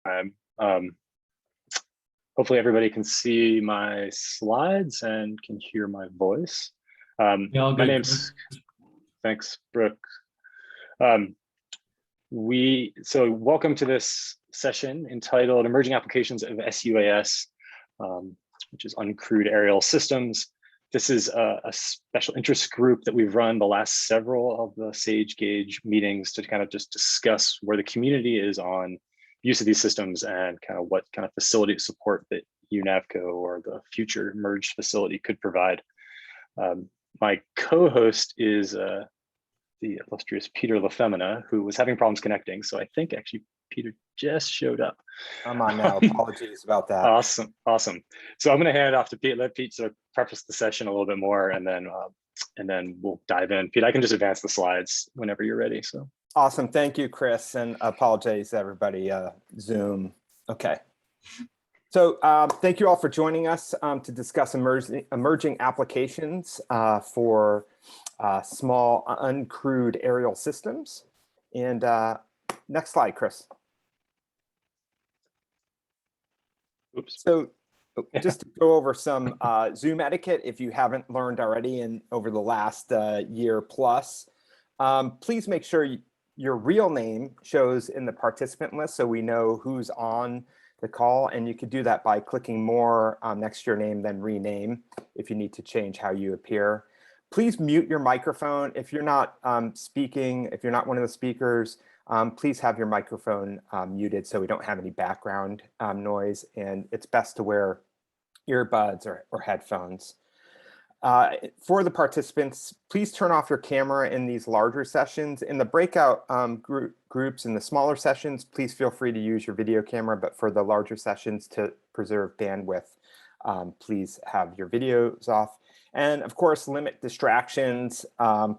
time. Hopefully everybody can see my slides and can hear my voice. My name's, thanks, Brooke. Welcome to this session entitled Emerging Applications of sUAS, which is uncrewed aerial systems. This is a special interest group that we've run the last several of the SAGE Gauge meetings to kind of just discuss where the community is on use of these systems and kind of what kind of facility support that UNAVCO or the future merged facility could provide. My co-host is the illustrious Peter LaFemina, who was having problems connecting. So I think actually Peter just showed up. I'm on now. Apologies about that. Awesome. So I'm going to hand it off to Pete. Let Pete sort of preface the session a little bit more, and then we'll dive in. Pete, I can just advance the slides whenever you're ready. So awesome. Thank you, Chris, and apologize everybody. Zoom. Okay. So thank you all for joining us to discuss emerging applications for small uncrewed aerial systems. And next slide, Chris. Oops. So just to go over some Zoom etiquette, if you haven't learned already over the last year plus, please make sure your real name shows in the participant list so we know who's on the call, and you could do that by clicking more next to your name, then rename if you need to change how you appear. Please mute your microphone. If you're not speaking, if you're not one of the speakers, please have your microphone muted so we don't have any background noise, and it's best to wear earbuds or headphones. For the participants, please turn off your camera in these larger sessions. In the breakout groups, in the smaller sessions, please feel free to use your video camera, but for the larger sessions to preserve bandwidth, please have your videos off. And of course, limit distractions.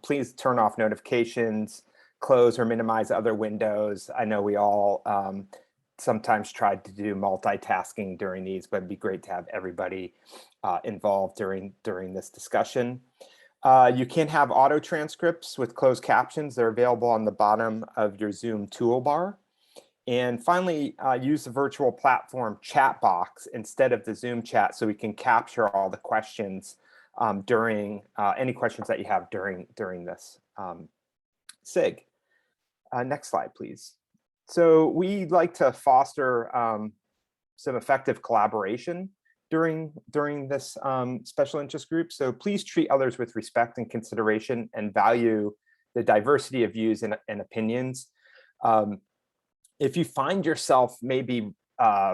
Please turn off notifications, close or minimize other windows. I know we all sometimes tried to do multitasking during these, but it'd be great to have everybody involved during this discussion. You can have auto transcripts with closed captions. They're available on the bottom of your Zoom toolbar. And finally, use the virtual platform chat box instead of the Zoom chat so we can capture all the questions during any questions that you have during this SIG. Next slide, please. So we like to foster some effective collaboration during this special interest group. So please treat others with respect and consideration and value the diversity of views and opinions. If you find yourself maybe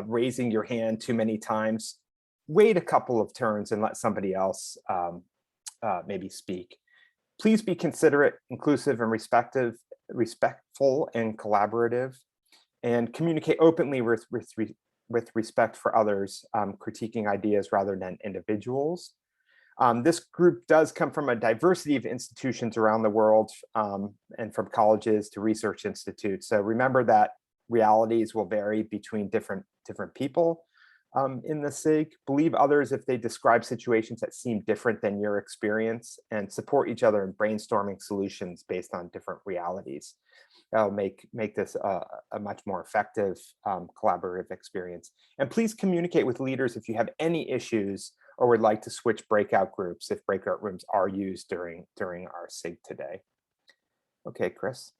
raising your hand too many times, wait a couple of turns and let somebody else maybe speak. Please be considerate, inclusive, and respectful and collaborative, and communicate openly with respect for others, critiquing ideas rather than individuals. This group does come from a diversity of institutions around the world, and from colleges to research institutes. So remember that realities will vary between different people in the SIG. Believe others if they describe situations that seem different than your experience, and support each other in brainstorming solutions based on different realities. That'll make this a much more effective collaborative experience. And please communicate with leaders if you have any issues or would like to switch breakout groups if breakout rooms are used during our SIG today. Okay, Chris.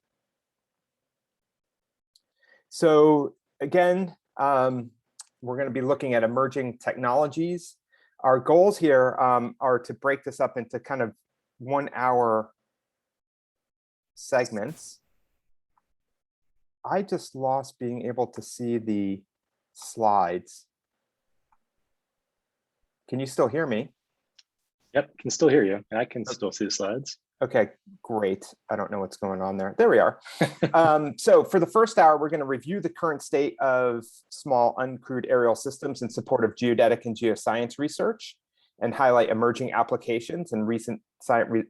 So again, we're going to be looking at emerging technologies. Our goals here are to break this up into kind of 1 hour segments. I just lost being able to see the slides. Can you still hear me? Yep, can still hear you. And I can still see the slides. Okay, great. I don't know what's going on there. There we are. So for the first hour, we're going to review the current state of small uncrewed aerial systems in support of geodetic and geoscience research, and highlight emerging applications and recent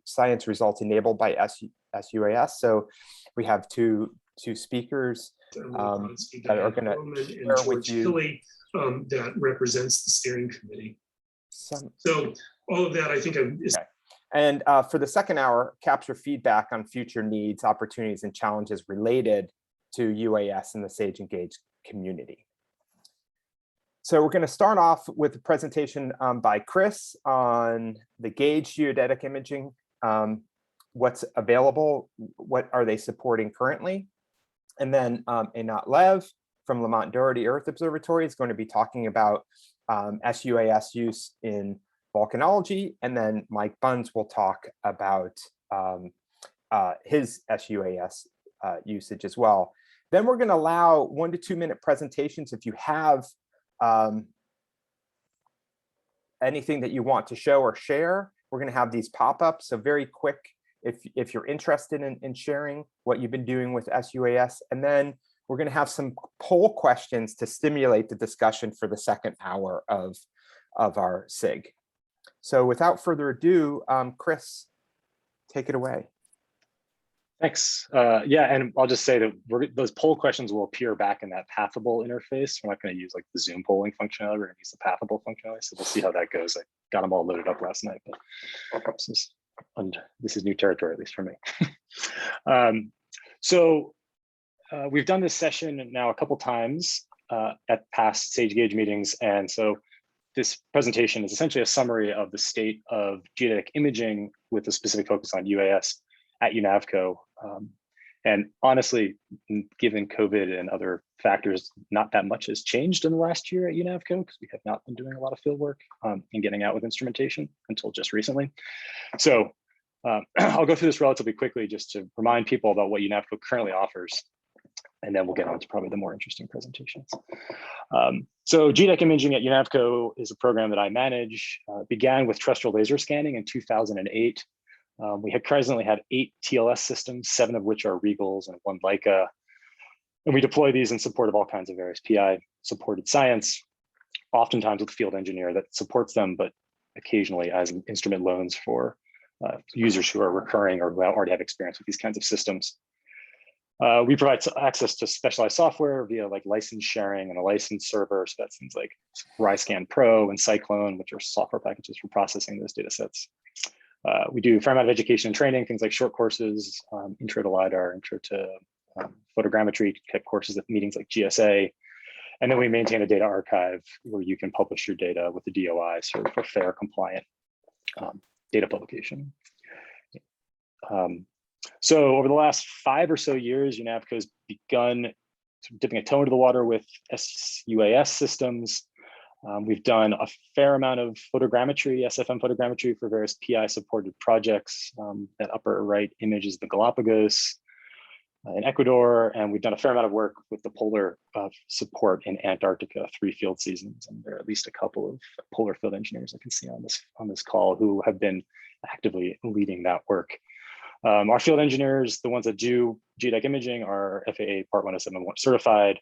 science results enabled by sUAS. So we have two speakers that are going to share with you. That represents the steering committee. So all of that, I think, is. Okay. And for the second hour, capture feedback on future needs, opportunities, and challenges related to UAS and the SAGE Engage community. So we're going to start off with a presentation by Chris on the gauge geodetic imaging, what's available, what are they supporting currently. And then Einat Lev from Lamont Doherty Earth Observatory is going to be talking about sUAS use in volcanology. And then Mike Bunz will talk about his sUAS usage as well. Then we're going to allow 1 to 2 minute presentations if you have anything that you want to show or share. We're going to have these pop-ups, so very quick if you're interested in sharing what you've been doing with sUAS. And then we're going to have some poll questions to stimulate the discussion for the second hour of our SIG. So without further ado, Chris, take it away. Thanks. Yeah, and I'll just say that those poll questions will appear back in that Pathable interface. We're not going to use like the Zoom polling functionality. We're going to use the Pathable functionality. So we'll see how that goes. I got them all loaded up last night, but this is new territory, at least for me. We've done this session now a couple times at past Sage Gauge meetings, and so this presentation is essentially a summary of the state of geodetic imaging with a specific focus on UAS at UNAVCO. And honestly, given COVID and other factors, not that much has changed in the last year at UNAVCO because we have not been doing a lot of field work and getting out with instrumentation until just recently. So I'll go through this relatively quickly just to remind people about what UNAVCO currently offers, and then we'll get on to probably the more interesting presentations. So geodetic imaging at UNAVCO is a program that I manage. Began with terrestrial laser scanning in 2008. We had presently had 8 TLS systems, 7 of which are Regals and 1 Leica. And we deploy these in support of all kinds of various PI supported science, oftentimes with a field engineer that supports them, but occasionally as instrument loans for users who are recurring or who already have experience with these kinds of systems. We provide access to specialized software via like license sharing and a license server. So that's things like Ryscan Pro and Cyclone, which are software packages for processing those data sets. We do a fair amount of education and training, things like short courses, intro to LiDAR, intro to photogrammetry, courses at meetings like GSA. And then we maintain a data archive where you can publish your data with the DOI for fair, compliant data publication. So over the last 5 or so years, UNAVCO has begun dipping a toe into the water with sUAS systems. We've done a fair amount of photogrammetry, SFM photogrammetry for various PI supported projects. That upper right image is the Galapagos in Ecuador, and we've done a fair amount of work with the polar support in Antarctica, 3 field seasons, and there are at least a couple of polar field engineers I can see on this call who have been actively leading that work. Our field engineers, the ones that do geodetic imaging, are FAA Part 107 certified.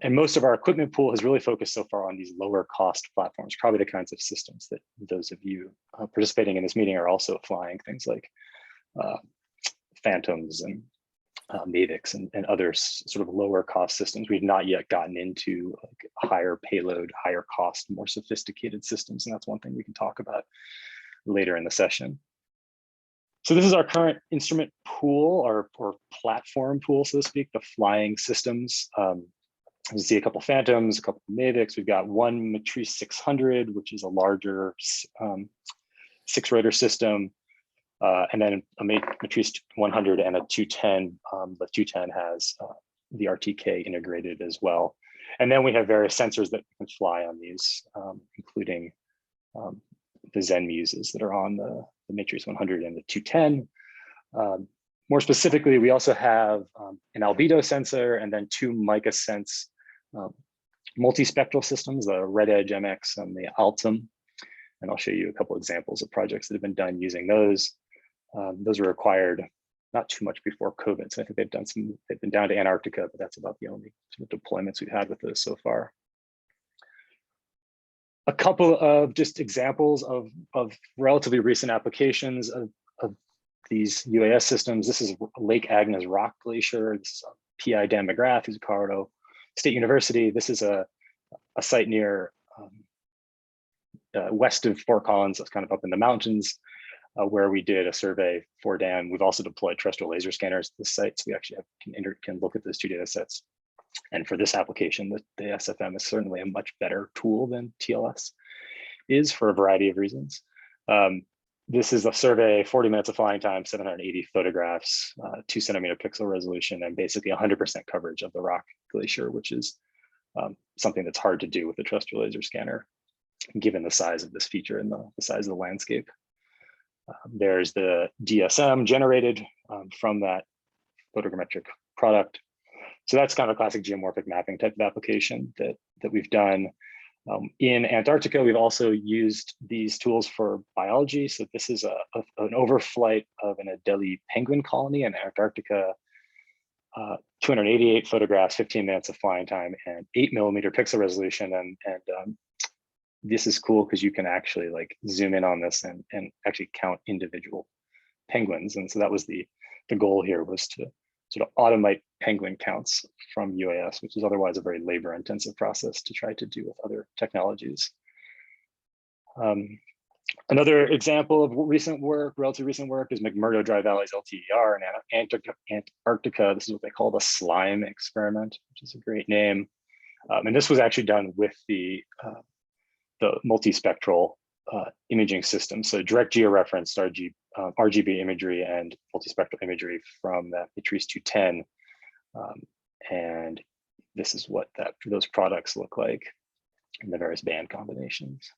And most of our equipment pool has really focused so far on these lower cost platforms, probably the kinds of systems that those of you participating in this meeting are also flying, things like Phantoms and Mavics and other sort of lower cost systems. We've not yet gotten into like higher payload, higher cost, more sophisticated systems. And that's one thing we can talk about later in the session. So this is our current instrument pool or platform pool, so to speak, the flying systems. You see a couple Phantoms, a couple Mavics. We've got 1 Matrice 600, which is a larger 6-rotor system, and then a Matrice 100 and a 210. The 210 has the RTK integrated as well. And then we have various sensors that can fly on these, including the Zen Muses that are on the Matrice 100 and the 210. More specifically, we also have an albedo sensor and then 2 Mica Sense multispectral systems, the Red Edge MX and the Altum. And I'll show you a couple examples of projects that have been done using those. Those were acquired not too much before COVID. So I think they've been down to Antarctica, but that's about the only sort of deployments we've had with those so far. A couple of just examples of relatively recent applications of these UAS systems. This is Lake Agnes Rock Glacier. This is PI Dan McGrath, who's at Colorado State University. This is a site near west of Fort Collins, that's kind of up in the mountains, where we did a survey for Dan. We've also deployed terrestrial laser scanners at this site, so we actually can look at those 2 data sets And for this application, the SFM is certainly a much better tool than TLS is for a variety of reasons. This is a survey, 40 minutes of flying time, 780 photographs, 2 centimeter pixel resolution, and basically 100% coverage of the rock glacier, which is something that's hard to do with a terrestrial laser scanner, given the size of this feature and the size of the landscape. There's the DSM generated from that photogrammetric product. So that's kind of a classic geomorphic mapping type of application that we've done. In Antarctica, we've also used these tools for biology. So this is an overflight of an Adelie penguin colony in Antarctica, 288 photographs, 15 minutes of flying time, and 8mm pixel resolution. And this is cool because you can actually like zoom in on this and actually count individual penguins. And so that was the goal here, was to sort of automate penguin counts from UAS, which is otherwise a very labor intensive process to try to do with other technologies. Another example of recent work, relatively recent work, is McMurdo Dry Valley's LTER in Antarctica. This is what they call the slime experiment, which is a great name. And this was actually done with the multispectral imaging system. So direct georeferenced RGB imagery and multispectral imagery from that Matrice 210. And this is what those products look like in the various band combinations.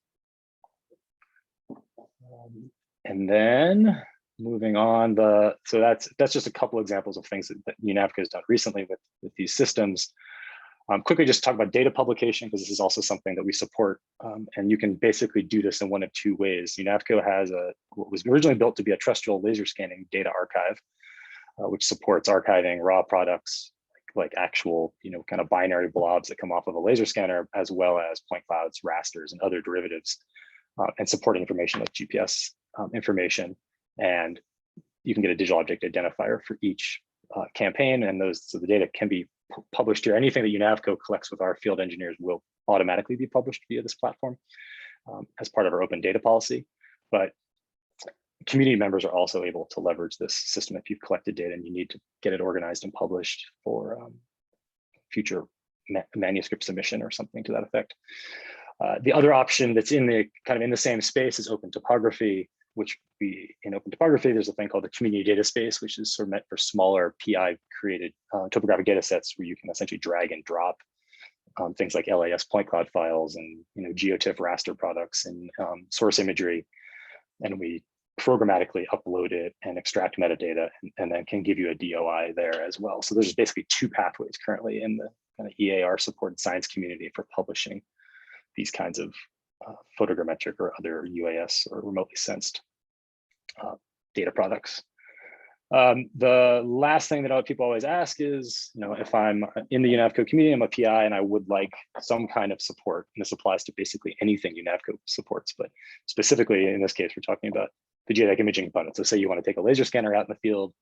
And then moving on, so that's just a couple examples of things that UNAVCO has done recently with these systems. Quickly just talk about data publication, because this is also something that we support. And you can basically do this in one of two ways. UNAVCO has what was originally built to be a terrestrial laser scanning data archive, which supports archiving raw products like actual, kind of binary blobs that come off of a laser scanner, as well as point clouds, rasters, and other derivatives, and supporting information like GPS information. And you can get a digital object identifier for each campaign, and so the data can be published here. Anything that UNAVCO collects with our field engineers will automatically be published via this platform as part of our open data policy. But community members are also able to leverage this system if you've collected data and you need to get it organized and published for future manuscript submission or something to that effect. The other option that's in the same space is open topography, which in open topography, there's a thing called the community data space, which is sort of meant for smaller PI created topographic data sets where you can essentially drag and drop things like LAS point cloud files and GeoTIFF raster products and source imagery. And we programmatically upload it and extract metadata and then can give you a DOI there as well. So there's basically two pathways currently in the kind of EAR supported science community for publishing these kinds of photogrammetric or other UAS or remotely sensed data products. The last thing that people always ask is, if I'm in the UNAVCO community, I'm a PI and I would like some kind of support. And this applies to basically anything UNAVCO supports, but specifically in this case, we're talking about the geodetic imaging component. So say you want to take a laser scanner out in the field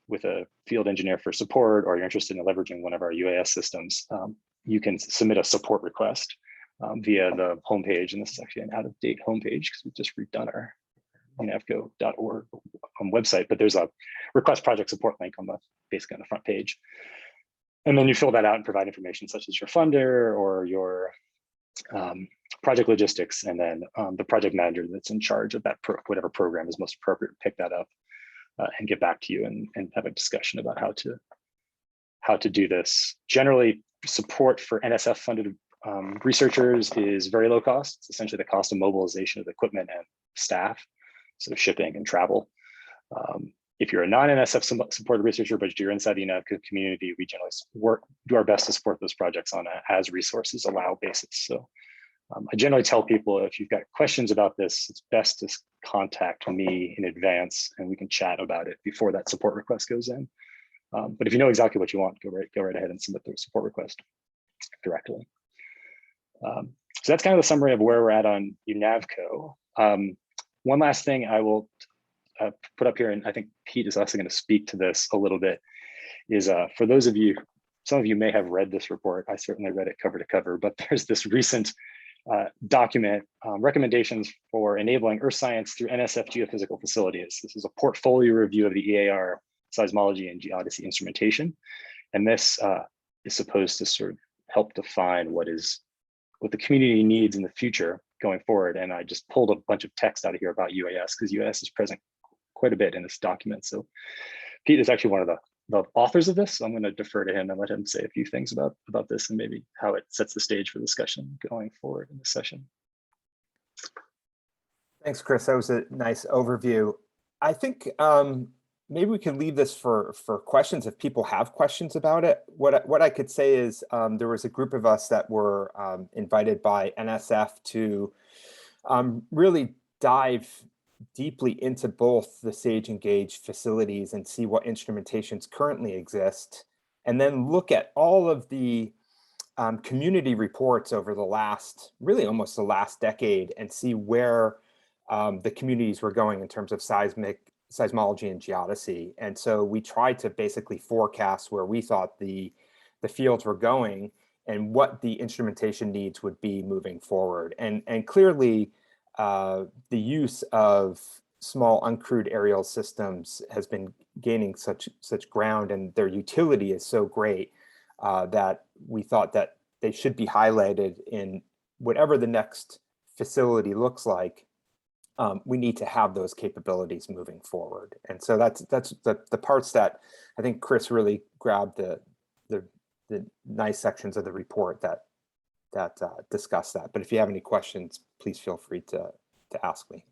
with a field engineer for support, or you're interested in leveraging one of our UAS systems, you can submit a support request via the homepage. And this is actually an out-of-date homepage because we've just redone our unavco.org website, but there's a request project support link basically on the front page. And then you fill that out and provide information such as your funder or your project logistics, and then the project manager that's in charge of that whatever program is most appropriate pick that up and get back to you and have a discussion about how to do this. Generally, support for NSF funded researchers is very low cost. It's essentially the cost of mobilization of the equipment and staff, so shipping and travel. If you're a non-NSF supported researcher, but you're inside the UNAVCO community, we generally do our best to support those projects on a as resources allow basis. So I generally tell people, if you've got questions about this, it's best to contact me in advance and we can chat about it before that support request goes in. But if you know exactly what you want, go right ahead and submit the support request directly. So that's kind of the summary of where we're at on UNAVCO. One last thing I will put up here, and I think Pete is also going to speak to this a little bit, is for those of you, some of you may have read this report. I certainly read it cover to cover, but there's this recent document, recommendations for enabling earth science through NSF geophysical facilities. This is a portfolio review of the EAR seismology and geodesy instrumentation. And this is supposed to sort of help define what the community needs in the future going forward. And I just pulled a bunch of text out of here about UAS because UAS is present quite a bit in this document. So Pete is actually one of the authors of this. So I'm going to defer to him and let him say a few things about this and maybe how it sets the stage for discussion going forward in this session. Thanks, Chris. That was a nice overview. I think maybe we can leave this for questions if people have questions about it. What I could say is there was a group of us that were invited by NSF to really dive deeply into both the SAGE Engage facilities and see what instrumentations currently exist, and then look at all of the community reports over the last, really almost the last decade, and see where the communities were going in terms of seismology and geodesy. And so we tried to basically forecast where we thought the fields were going and what the instrumentation needs would be moving forward. And clearly, the use of small uncrewed aerial systems has been gaining such ground, and their utility is so great that we thought that they should be highlighted in whatever the next facility looks like. We need to have those capabilities moving forward. And so that's the parts that I think Chris really grabbed the nice sections of the report that discuss that. But if you have any questions, please feel free to ask me.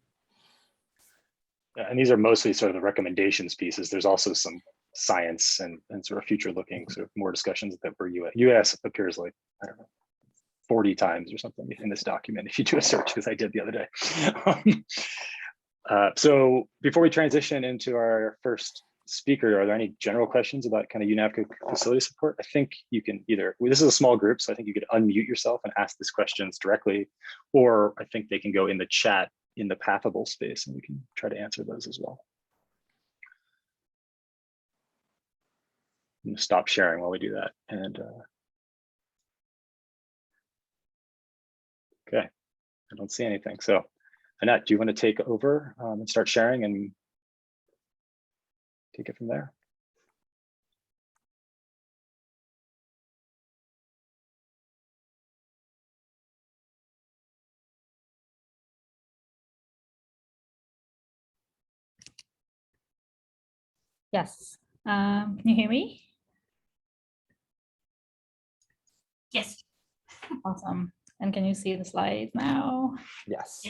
Yeah, and these are mostly sort of the recommendations pieces. There's also some science and sort of future looking sort of more discussions that were UAS appears like, I don't know, 40 times or something in this document if you do a search, because I did the other day. So before we transition into our first speaker, are there any general questions about kind of UNAVCO facility support? I think you can either, this is a small group, so I think you could unmute yourself and ask these questions directly, or I think they can go in the chat in the Pathable space and we can try to answer those as well. I'm gonna stop sharing while we do that. And okay, I don't see anything. So Annette, do you want to take over and start sharing and take it from there? Yes. Can you hear me? Yes. Awesome. And can you see the slides now? Yes.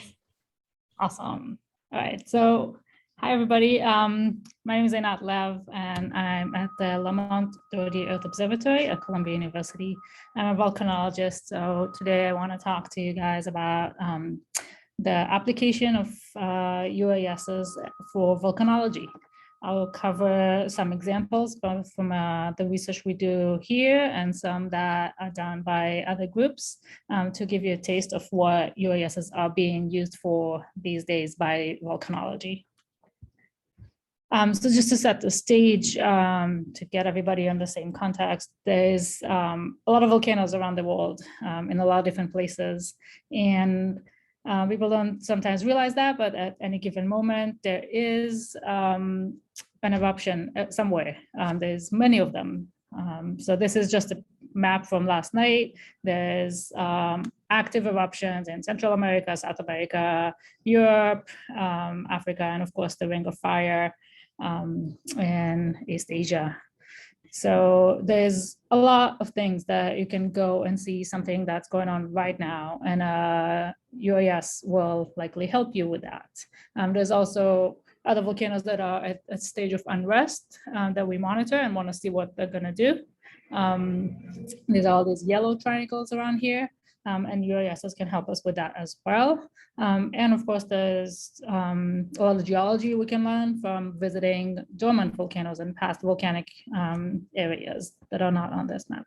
Awesome. All right. So hi, everybody. My name is Einat Lev, and I'm at the Lamont Doherty Earth Observatory at Columbia University. I'm a volcanologist. So today I want to talk to you guys about the application of UASs for volcanology. I'll cover some examples both from the research we do here and some that are done by other groups to give you a taste of what UASs are being used for these days by volcanology. So just to set the stage, to get everybody on the same context, there's a lot of volcanoes around the world in a lot of different places. And people don't sometimes realize that, but at any given moment, there is an eruption somewhere. There's many of them. So this is just a map from last night. There's active eruptions in Central America, South America, Europe, Africa, and of course the Ring of Fire in East Asia. So there's a lot of things that you can go and see something that's going on right now, and UAS will likely help you with that. There's also other volcanoes that are at a stage of unrest that we monitor and want to see what they're going to do. There's all these yellow triangles around here, and UASs can help us with that as well. And of course, there's a lot of geology we can learn from visiting dormant volcanoes and past volcanic areas that are not on this map.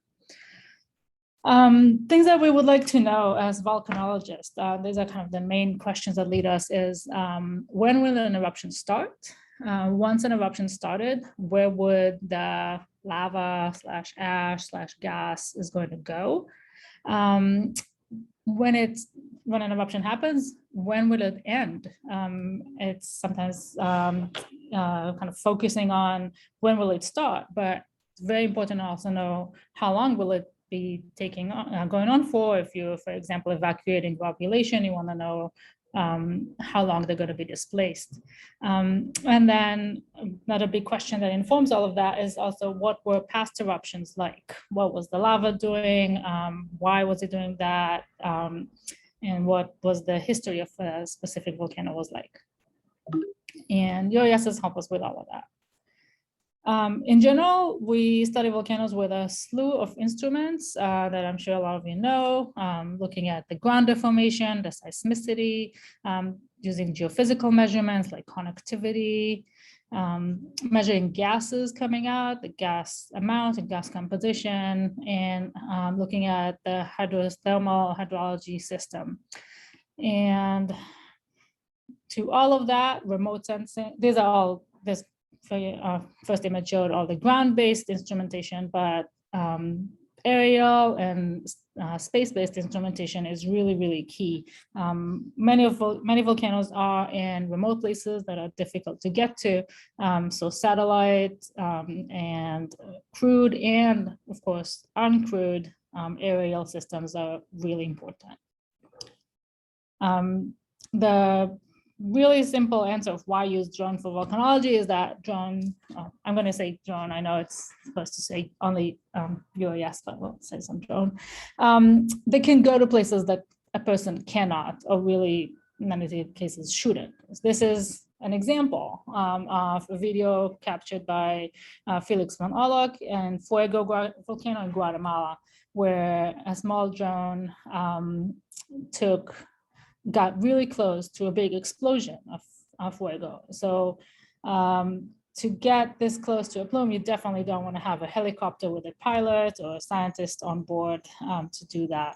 Things that we would like to know as volcanologists, these are kind of the main questions that lead us is, when will an eruption start? Once an eruption started, where would the lava / ash / gas is going to go? When an eruption happens, when will it end? It's sometimes kind of focusing on when will it start, but it's very important to also know how long will it be going on for. If you're, for example, evacuating population, you want to know how long they're going to be displaced. And then another big question that informs all of that is also, what were past eruptions like? What was the lava doing? Why was it doing that? And what was the history of a specific volcano was like? And UASs help us with all of that. In general, we study volcanoes with a slew of instruments that I'm sure a lot of you know, looking at the ground deformation, the seismicity, using geophysical measurements like conductivity, measuring gases coming out, the gas amount and gas composition, and looking at the hydrothermal hydrology system. And to all of that, remote sensing, these are all, this first image showed all the ground-based instrumentation, but aerial and space-based instrumentation is really, really key. Many volcanoes are in remote places that are difficult to get to. So satellite and crewed and, of course, uncrewed aerial systems are really important. The really simple answer of why use drone for volcanology is that drone, I'm going to say drone, I know it's supposed to say only UAS, but we'll say some drone. They can go to places that a person cannot, or really in many cases shouldn't. This is an example of a video captured by Felix von Orlock and Fuego volcano in Guatemala, where a small drone got really close to a big explosion of fuego. So to get this close to a plume, you definitely don't want to have a helicopter with a pilot or a scientist on board to do that.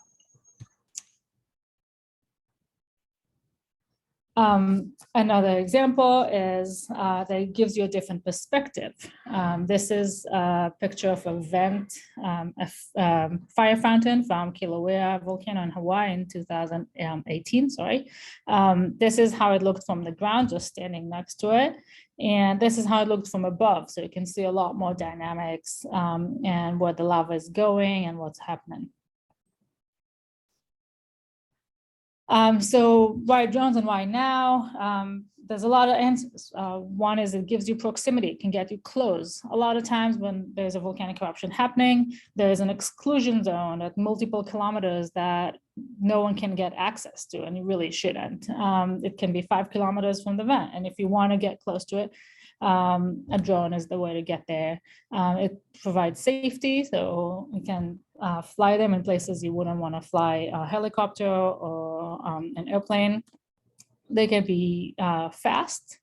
Another example is that it gives you a different perspective. This is a picture of a vent, a fire fountain from Kilauea volcano in Hawaii in 2018, sorry. This is how it looked from the ground, just standing next to it. And this is how it looked from above. So you can see a lot more dynamics and where the lava is going and what's happening. So why drones and why now? There's a lot of answers. One is it gives you proximity, it can get you close. A lot of times when there's a volcanic eruption happening, there's an exclusion zone at multiple kilometers that no one can get access to, and you really shouldn't. It can be 5 kilometers from the vent, and if you want to get close to it, a drone is the way to get there. It provides safety, so you can fly them in places you wouldn't want to fly a helicopter or an airplane. They can be fast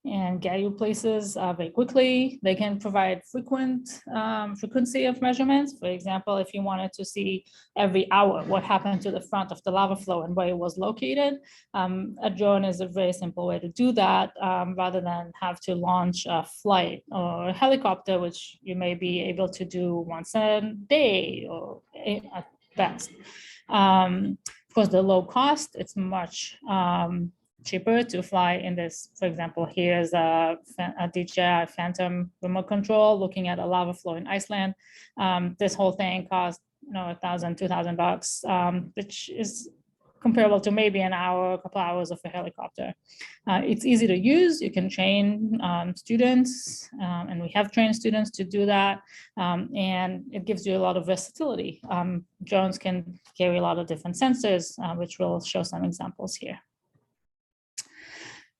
and get you places very quickly. They can provide frequency of measurements. For example, if you wanted to see every hour what happened to the front of the lava flow and where it was located, a drone is a very simple way to do that, rather than have to launch a flight or a helicopter, which you may be able to do once a day or at best. Of course, the low cost, it's much cheaper to fly in this. For example, here's a DJI Phantom remote control looking at a lava flow in Iceland. This whole thing costs $1,000, $2,000, which is comparable to maybe an hour, a couple hours of a helicopter. It's easy to use. You can train students, and we have trained students to do that. And it gives you a lot of versatility. Drones can carry a lot of different sensors, which we'll show some examples here.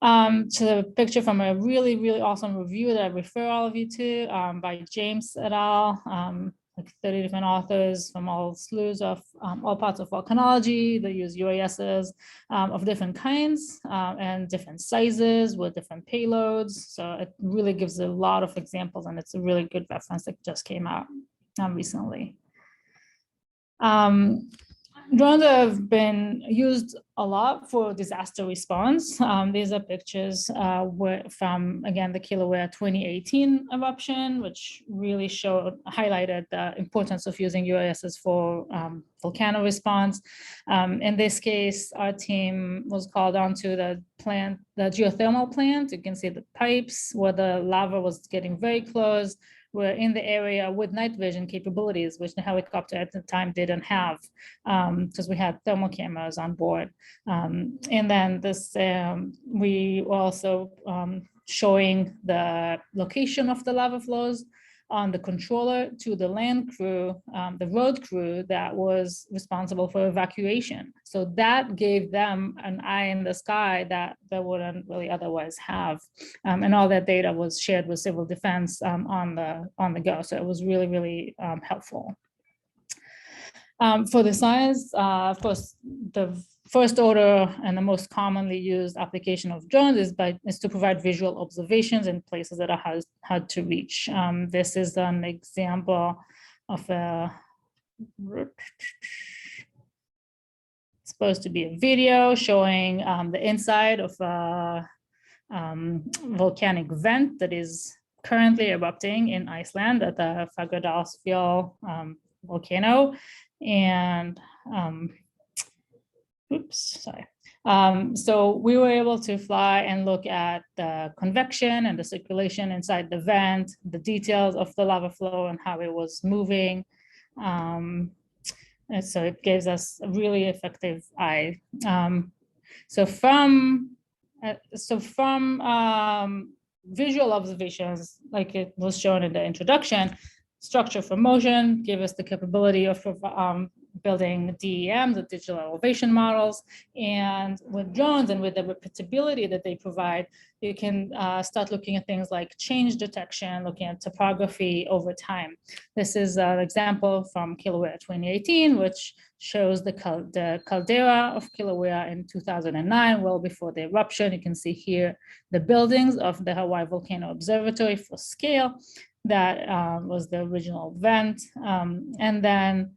To the picture from a really, really awesome review that I refer all of you to by James et al. Like 30 different authors from all slews of all parts of volcanology. They use UASs of different kinds and different sizes with different payloads. So it really gives a lot of examples, and it's a really good reference that just came out recently. Drones have been used a lot for disaster response. These are pictures from, again, the Kilauea 2018 eruption, which really highlighted the importance of using UASs for volcano response. In this case, our team was called onto the geothermal plant. You can see the pipes where the lava was getting very close. were in the area with night vision capabilities, which the helicopter at the time didn't have, because we had thermal cameras on board. And then this, we were also showing the location of the lava flows on the controller to the land crew, the road crew that was responsible for evacuation. So that gave them an eye in the sky that they wouldn't really otherwise have. And all that data was shared with civil defense on the go. So it was really, really helpful. For the science, of course, the first order and the most commonly used application of drones is to provide visual observations in places that are hard to reach. This is an example of it's supposed to be a video showing the inside of a volcanic vent that is currently erupting in Iceland at the Fagradalsfjall volcano. And so we were able to fly and look at the convection and the circulation inside the vent, the details of the lava flow and how it was moving. And so it gives us a really effective eye. So from visual observations, like it was shown in the introduction, structure for motion gave us the capability of building DEMs, the digital elevation models. And with drones and with the repeatability that they provide, you can start looking at things like change detection, looking at topography over time. This is an example from Kilauea 2018, which shows the caldera of Kilauea in 2009, well before the eruption. You can see here the buildings of the Hawaii Volcano Observatory for scale. That was the original vent. And then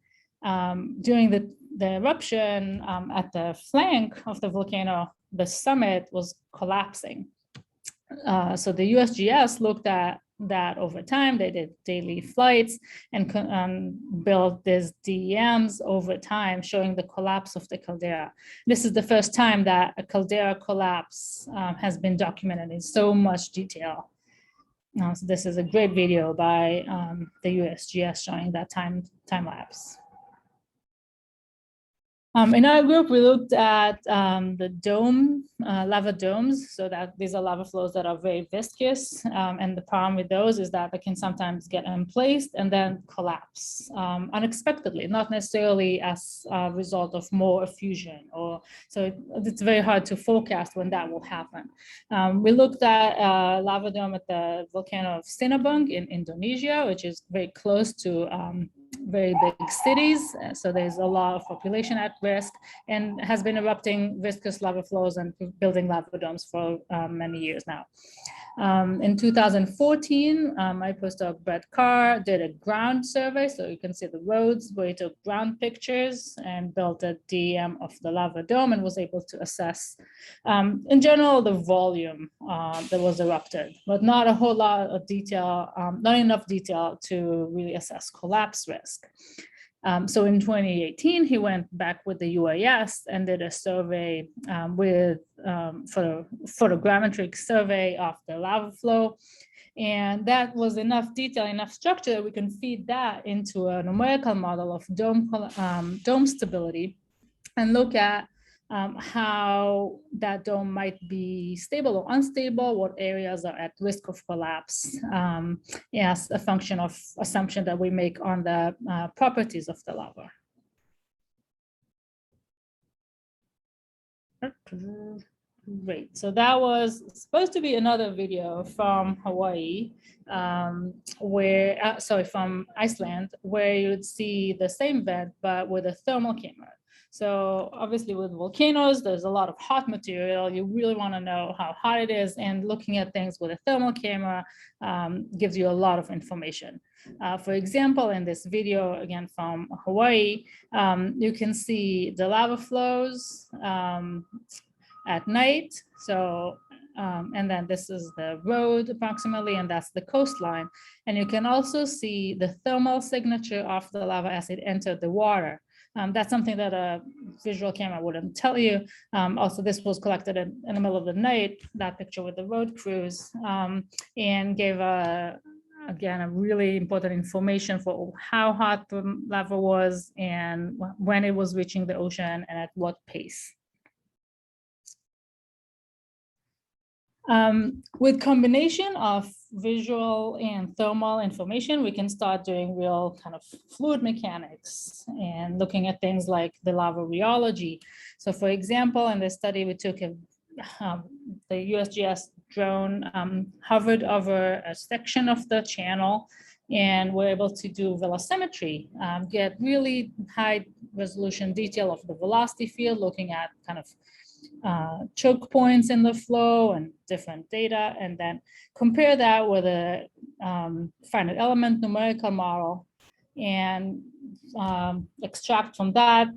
during the eruption at the flank of the volcano, the summit was collapsing. So the USGS looked at that over time. They did daily flights and built these DEMs over time, showing the collapse of the caldera. This is the first time that a caldera collapse has been documented in so much detail. So this is a great video by the USGS showing that time lapse. In our group, we looked at the lava domes, so that these are lava flows that are very viscous. And the problem with those is that they can sometimes get emplaced and then collapse unexpectedly, not necessarily as a result of more effusion. So it's very hard to forecast when that will happen. We looked at a lava dome at the volcano of Sinabung in Indonesia, which is very close to very big cities. So there's a lot of population at risk and has been erupting viscous lava flows and building lava domes for many years now. In 2014, my postdoc Brett Carr did a ground survey. So you can see the roads where he took ground pictures and built a DEM of the lava dome and was able to assess, in general, the volume that was erupted, but not a whole lot of detail, not enough detail to really assess collapse risk. So in 2018, he went back with the UAS and did a survey with photogrammetric survey of the lava flow. And that was enough detail, enough structure that we can feed that into a numerical model of dome stability and look at how that dome might be stable or unstable, what areas are at risk of collapse, as a function of assumption that we make on the properties of the lava. Great, so that was supposed to be another video from Hawaii, from Iceland, where you'd see the same vent, but with a thermal camera. So obviously with volcanoes, there's a lot of hot material. You really want to know how hot it is, and looking at things with a thermal camera gives you a lot of information. For example, in this video, again from Hawaii, you can see the lava flows at night. So, and then this is the road approximately, and that's the coastline. And you can also see the thermal signature of the lava as it entered the water. That's something that a visual camera wouldn't tell you. Also, this was collected in the middle of the night, that picture with the road crews, and gave a again, a really important information for how hot the lava was and when it was reaching the ocean and at what pace. With combination of visual and thermal information, we can start doing real kind of fluid mechanics and looking at things like the lava rheology. So for example, in this study, we took the USGS drone hovered over a section of the channel, and we're able to do velocimetry, get really high resolution detail of the velocity field, looking at kind of choke points in the flow and different data, and then compare that with a finite element numerical model and extract from that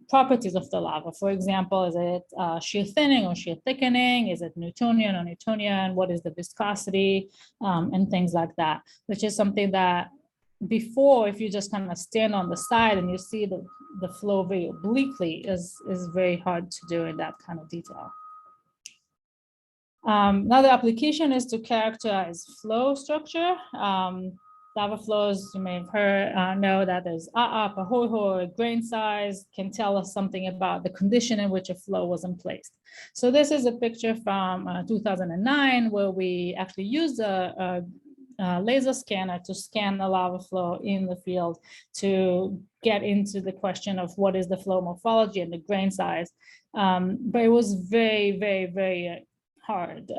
properties of the lava. For example, is it shear thinning or shear thickening? Is it Newtonian or Newtonian? What is the viscosity? And things like that, which is something that before, if you just kind of stand on the side and you see the flow very obliquely, is very hard to do in that kind of detail. Another application is to characterize flow structure. Lava flows, you may have heard, know that there's up, a grain size can tell us something about the condition in which a flow was in place. So this is a picture from 2009 where we actually used a laser scanner to scan the lava flow in the field to get into the question of what is the flow morphology and the grain size. But it was very, very, very hard.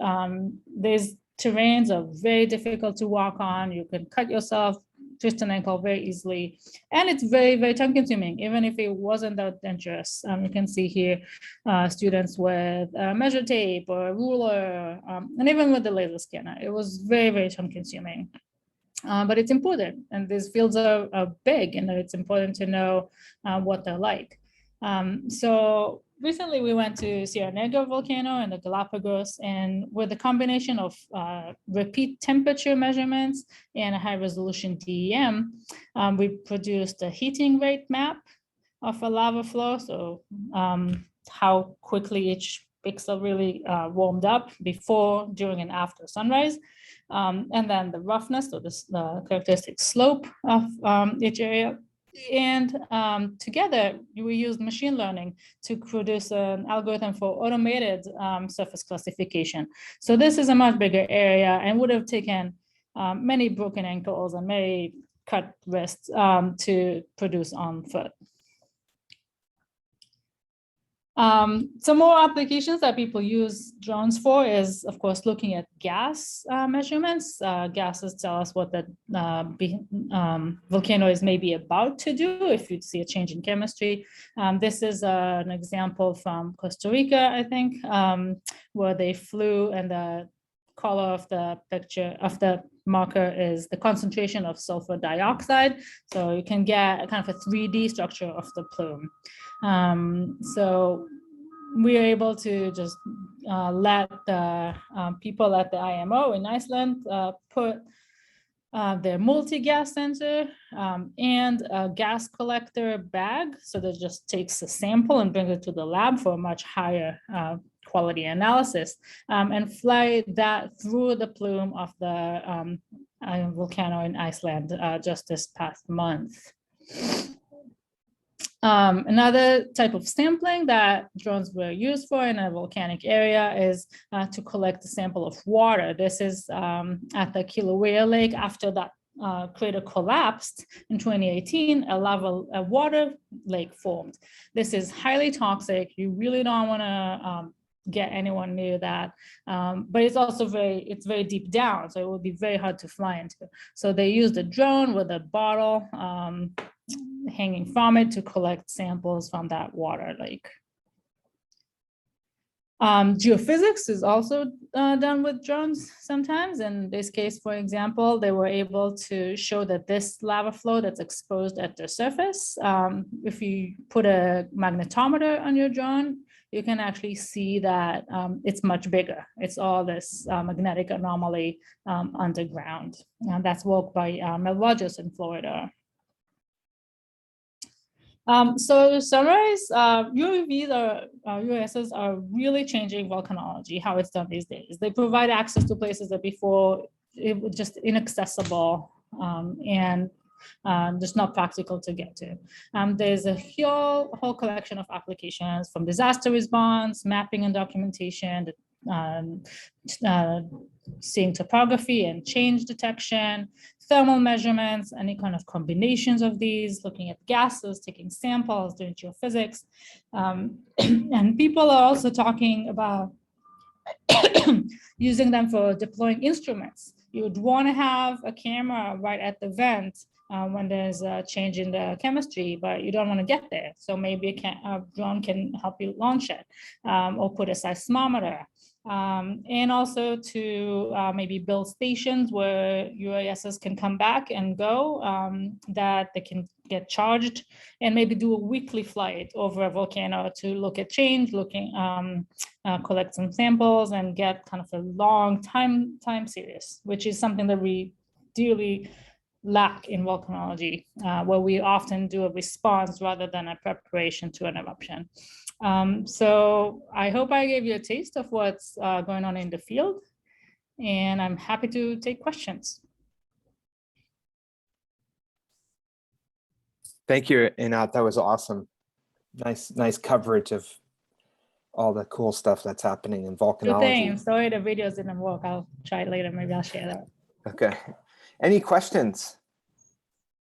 These terrains are very difficult to walk on. You can cut yourself, twist an ankle very easily. And it's very, very time consuming, even if it wasn't that dangerous. You can see here students with measure tape or a ruler, and even with the laser scanner. It was very, very time consuming. But it's important, and these fields are big, and it's important to know what they're like. So recently we went to Sierra Negra volcano in the Galapagos, and with a combination of repeat temperature measurements and a high resolution DEM, we produced a heating rate map of a lava flow. So how quickly each pixel really warmed up before, during, and after sunrise. And then the roughness, so the characteristic slope of each area. And together, we used machine learning to produce an algorithm for automated surface classification. So this is a much bigger area and would have taken many broken ankles and many cut wrists to produce on foot. Some more applications that people use drones for is, of course, looking at gas measurements. Gases tell us what the volcano is maybe about to do if you see a change in chemistry. This is an example from Costa Rica, I think, where they flew, and the color of the picture of the marker is the concentration of sulfur dioxide. So you can get kind of a 3D structure of the plume. So we are able to just let the people at the IMO in Iceland put their multi-gas sensor and a gas collector bag. So that just takes a sample and brings it to the lab for a much higher quality analysis, and fly that through the plume of the volcano in Iceland just this past month. Another type of sampling that drones were used for in a volcanic area is to collect a sample of water. This is at the Kilauea Lake. After that crater collapsed in 2018, a water lake formed. This is highly toxic. You really don't want to get anyone near that, but it's also it's very deep down, so it would be very hard to fly into. So they used a drone with a bottle hanging from it to collect samples from that water lake. Geophysics is also done with drones sometimes. In this case, for example, they were able to show that this lava flow that's exposed at the surface, if you put a magnetometer on your drone, you can actually see that it's much bigger. It's all this magnetic anomaly underground. And that's work by Mel Rogers in Florida. So to summarize, UASs are really changing volcanology, how it's done these days. They provide access to places that before it was just inaccessible and just not practical to get to. There's a whole collection of applications from disaster response, mapping and documentation, seeing topography and change detection, thermal measurements, any kind of combinations of these, looking at gases, taking samples, doing geophysics. And people are also talking about using them for deploying instruments. You would want to have a camera right at the vent when there's a change in the chemistry, but you don't want to get there. So maybe a drone can help you launch it or put a seismometer. And also to maybe build stations where UASs can come back and go, that they can get charged, and maybe do a weekly flight over a volcano to look at change, collect some samples and get kind of a long time series, which is something that we dearly lack in volcanology, where we often do a response rather than a preparation to an eruption. So I hope I gave you a taste of what's going on in the field, and I'm happy to take questions. Thank you, Einat. That was awesome. Nice coverage of all the cool stuff that's happening in volcanology. Good thing. Sorry the videos didn't work. I'll try it later. Maybe I'll share that. Okay. Any questions?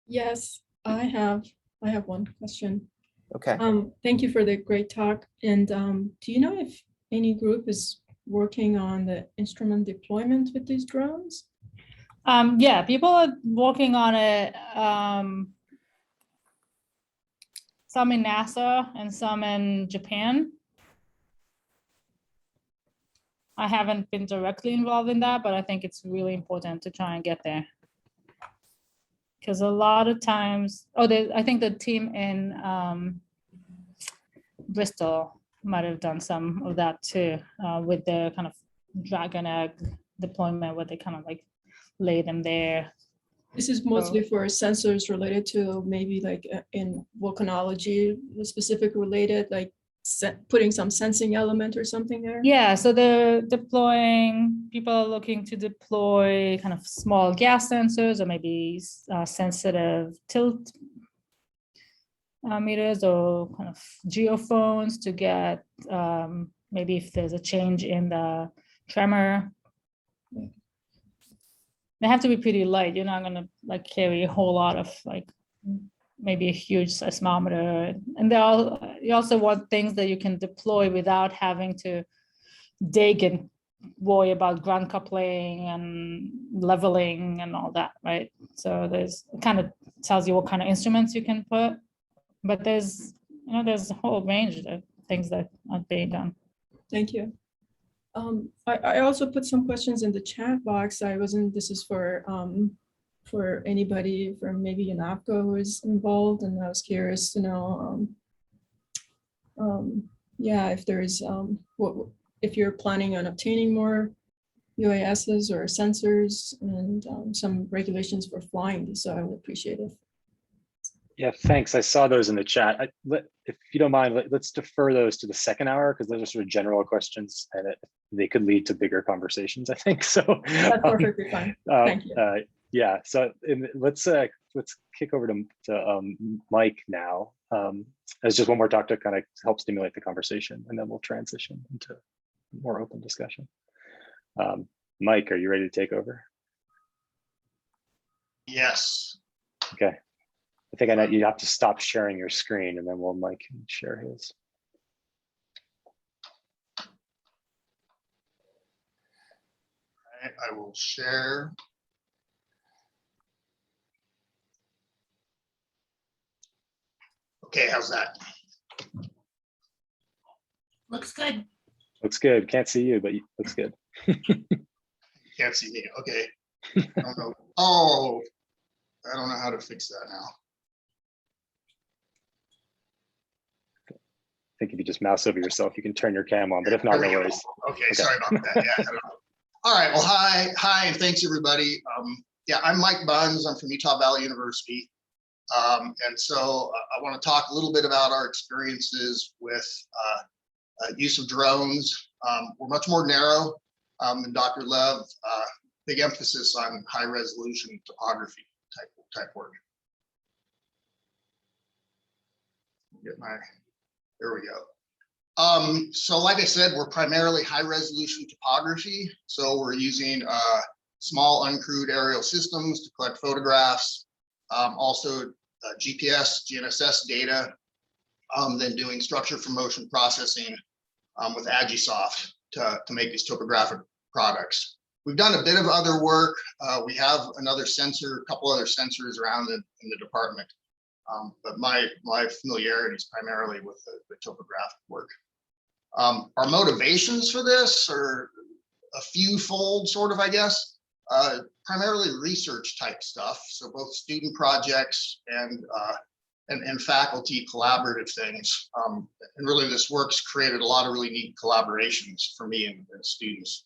Yes, I have one question. Okay. Thank you for the great talk. And do you know if any group is working on the instrument deployment with these drones? Yeah, people are working on it. Some in NASA and some in Japan. I haven't been directly involved in that, but I think it's really important to try and get there. Because a lot of times, I think the team in Bristol might have done some of that too, with the kind of dragon egg deployment, where they kind of like lay them there. This is mostly for sensors related to maybe like in volcanology, specific related, like putting some sensing element or something there? Yeah, so people are looking to deploy kind of small gas sensors or maybe sensitive tilt meters or kind of geophones to get maybe if there's a change in the tremor. They have to be pretty light. You're not going to like carry a whole lot of like maybe a huge seismometer. And you also want things that you can deploy without having to dig and worry about ground coupling and leveling and all that, right? So it kind of tells you what kind of instruments you can put, but there's a whole range of things that are being done. Thank you. I also put some questions in the chat box. This is for anybody from maybe UNAPCO who is involved, and I was curious to know, if there's, if you're planning on obtaining more UASs or sensors and some regulations for flying these, so I would appreciate it. Yeah, thanks. I saw those in the chat. If you don't mind, let's defer those to the second hour, because those are sort of general questions and they could lead to bigger conversations, I think. So that's perfectly fine. Thank you. Yeah, so let's kick over to Mike now, as just one more talk to kind of help stimulate the conversation, and then we'll transition into more open discussion. Mike, are you ready to take over? Yes. Okay. I think I know you have to stop sharing your screen, and then Mike can share his. All right, I will share. Okay, how's that? Looks good. Looks good. Can't see you, but looks good. Can't see me. Okay. I don't know. Oh, I don't know how to fix that now. I think if you just mouse over yourself, you can turn your cam on, but if not, no worries. Okay, sorry about that. Yeah, I don't know. All right, well, hi, and thanks everybody. Yeah, I'm Mike Buns. I'm from Utah Valley University. And so I want to talk a little bit about our experiences with use of drones. We're much more narrow than Dr. Lev big emphasis on high resolution topography type work. Get my, there we go. So like I said, we're primarily high resolution topography. So we're using small uncrewed aerial systems to collect photographs, also GPS, GNSS data, then doing structure from motion processing with Agisoft to make these topographic products. We've done a bit of other work. We have another sensor, a couple other sensors around in the department. But my familiarity is primarily with the topographic work. Our motivations for this are a few fold, sort of, I guess. Primarily research type stuff. So both student projects and faculty collaborative things. And really this work's created a lot of really neat collaborations for me and students.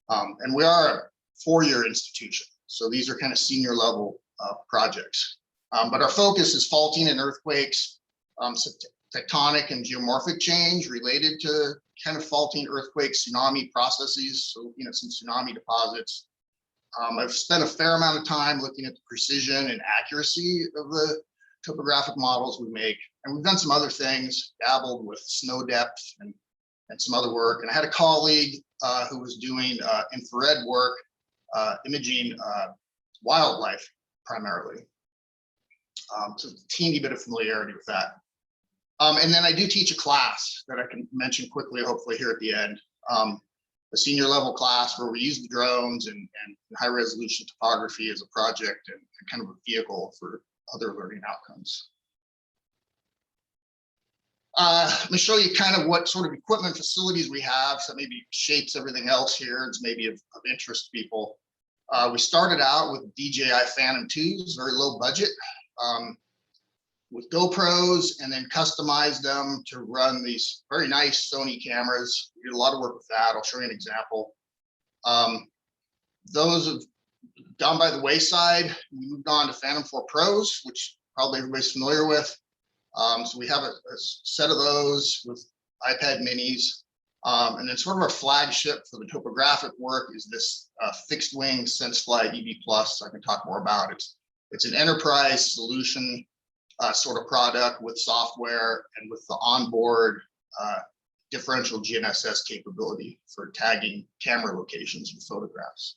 And we are a four-year institution. So these are kind of senior level projects. But our focus is faulting and earthquakes, tectonic and geomorphic change related to kind of faulting, earthquake, tsunami processes. So, you know, some tsunami deposits. I've spent a fair amount of time looking at the precision and accuracy of the topographic models we make. And we've done some other things, dabbled with snow depth and some other work. And I had a colleague who was doing infrared work, imaging wildlife primarily. So a teeny bit of familiarity with that. And then I do teach a class that I can mention quickly, hopefully here at the end. A senior level class where we use the drones and high resolution topography as a project and kind of a vehicle for other learning outcomes. Let me show you kind of what sort of equipment facilities we have. So maybe shapes everything else here. It's maybe of interest to people. We started out with DJI Phantom 2s, very low budget, with GoPros, and then customized them to run these very nice Sony cameras. We did a lot of work with that. I'll show you an example. Those have gone by the wayside. We moved on to Phantom 4 Pros, which probably everybody's familiar with. So we have a set of those with iPad minis. And then sort of our flagship for the topographic work is this fixed wing SenseFly EV Plus. I can talk more about it. It's an enterprise solution sort of product with software and with the onboard differential GNSS capability for tagging camera locations and photographs.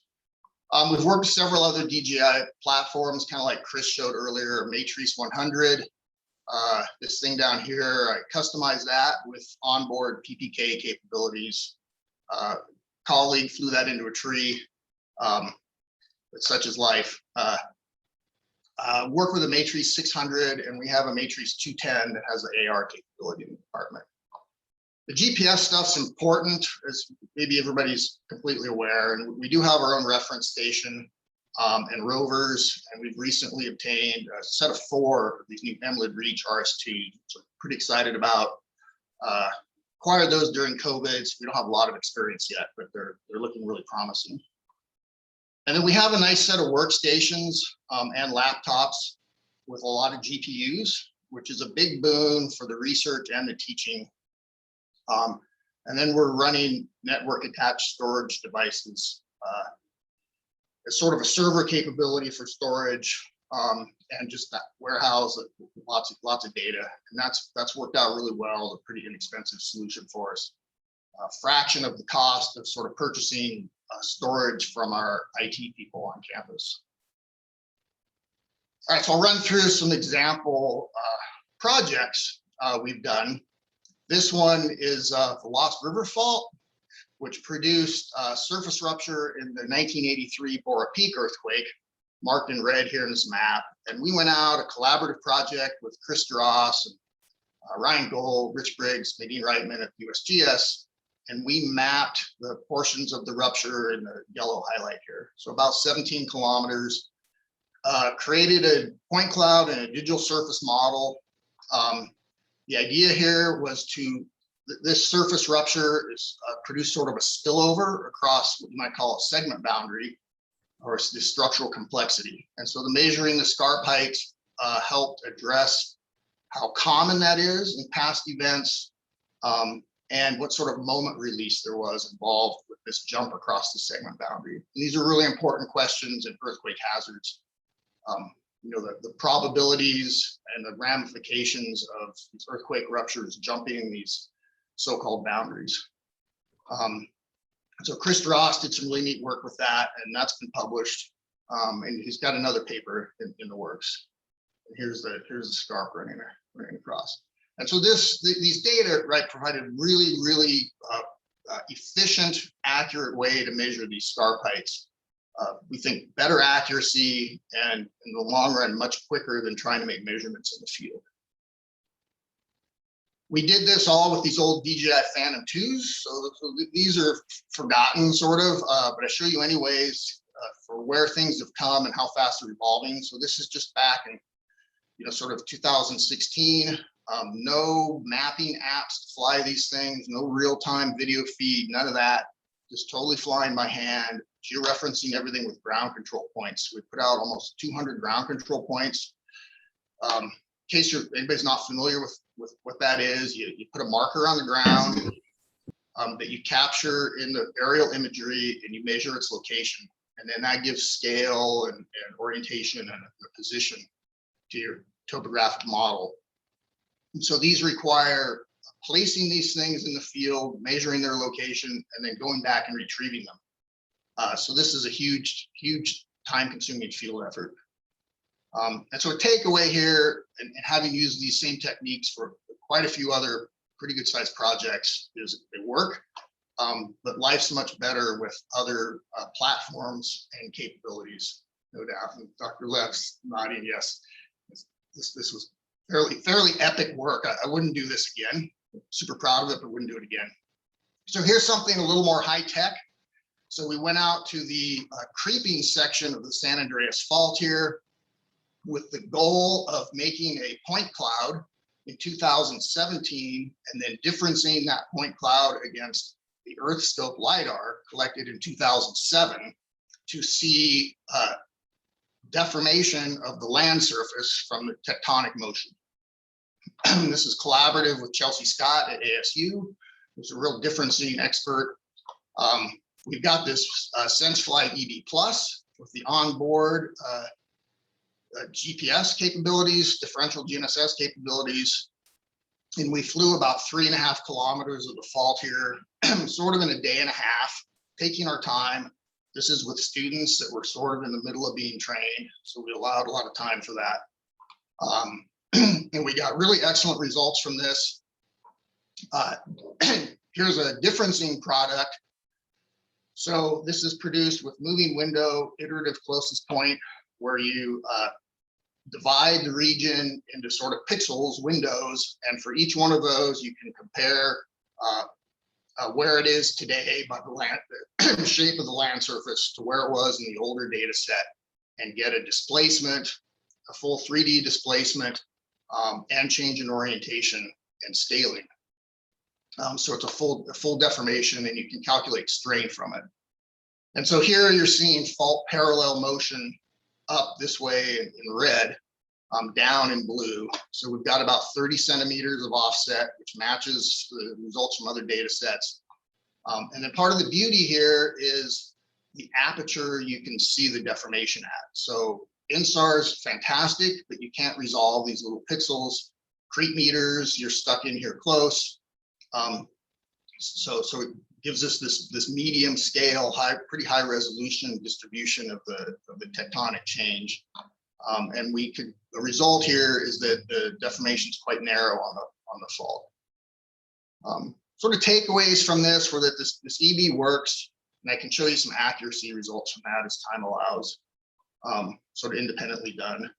We've worked with several other DJI platforms, kind of like Chris showed earlier, Matrice 100. This thing down here, I customized that with onboard PPK capabilities. Colleague flew that into a tree, but such is life. Work with a Matrice 600, and we have a Matrice 210 that has the AR capability in the department. The GPS stuff's important, as maybe everybody's completely aware, and we do have our own reference station and rovers, and we've recently obtained a set of 4 of these new Emlid Reach RS2s, which I'm pretty excited about. Acquired those during COVID, so we don't have a lot of experience yet, but they're looking really promising. And then we have a nice set of workstations and laptops with a lot of GPUs, which is a big boon for the research and the teaching. And then we're running network attached storage devices as sort of a server capability for storage and just that warehouse, lots of data. And that's worked out really well, a pretty inexpensive solution for us. A fraction of the cost of sort of purchasing storage from our IT people on campus. All right, so I'll run through some example projects we've done. This one is the Lost River Fault, which produced surface rupture in the 1983 Bora Peak earthquake, marked in red here in this map. And we went out, a collaborative project with Chris Dross, and Ryan Gold, Rich Briggs, Nadine Reitman at USGS, and we mapped the portions of the rupture in the yellow highlight here. So about 17 kilometers, created a point cloud and a digital surface model. The idea here was to, this surface rupture is produced sort of a spillover across what you might call a segment boundary, or the structural complexity. And so the measuring the scarp heights helped address how common that is in past events, and what sort of moment release there was involved with this jump across the segment boundary. And these are really important questions in earthquake hazards. You know, the probabilities and the ramifications of these earthquake ruptures jumping these so-called boundaries. So Chris Dross did some really neat work with that, and that's been published. And he's got another paper in the works. And here's the scarp running across. And so these data, right, provided really efficient, accurate way to measure these scarp heights. We think better accuracy, and in the long run, much quicker than trying to make measurements in the field. We did this all with these old DJI Phantom 2s. So these are forgotten sort of, but I show you anyways for where things have come and how fast they're evolving. So this is just back in, you know, sort of 2016. No mapping apps to fly these things, no real-time video feed, none of that. Just totally flying by hand, georeferencing everything with ground control points. We put out almost 200 ground control points. In case anybody's not familiar with what that is, you put a marker on the ground that you capture in the aerial imagery, and you measure its location. And then that gives scale and orientation and a position to your topographic model. And so these require placing these things in the field, measuring their location, and then going back and retrieving them. So this is a huge time-consuming field effort. And so a takeaway here, and having used these same techniques for quite a few other pretty good sized projects, is they work, but life's much better with other platforms and capabilities, no doubt. And Dr. Lev's nodding yes. This was fairly epic work. I wouldn't do this again. Super proud of it, but wouldn't do it again. So here's something a little more high tech. So we went out to the creeping section of the San Andreas Fault here with the goal of making a point cloud in 2017, and then differencing that point cloud against the EarthScope LiDAR collected in 2007 to see deformation of the land surface from the tectonic motion. This is collaborative with Chelsea Scott at ASU, who's a real differencing expert. We've got this SenseFly EB Plus with the onboard GPS capabilities, differential GNSS capabilities. And we flew about 3.5 kilometers of the fault here, sort of in a day and a half, taking our time. This is with students that were sort of in the middle of being trained, so we allowed a lot of time for that. And we got really excellent results from this. Here's a differencing product. So this is produced with moving window, iterative closest point, where you divide the region into sort of pixels, windows, and for each one of those, you can compare where it is today by the land, the shape of the land surface to where it was in the older data set, and get a displacement, a full 3D displacement, and change in orientation and scaling. So it's a full deformation, and you can calculate strain from it. And so here you're seeing fault parallel motion up this way in red, down in blue. So we've got about 30 centimeters of offset, which matches the results from other data sets. And then part of the beauty here is the aperture you can see the deformation at. So INSAR is fantastic, but you can't resolve these little pixels. Creep meters, you're stuck in here close. So it gives us this medium scale, pretty high resolution distribution of the tectonic change. And the result here is that the deformation is quite narrow on the fault. Sort of takeaways from this were that this EB works, and I can show you some accuracy results from that as time allows. Sort of independently done.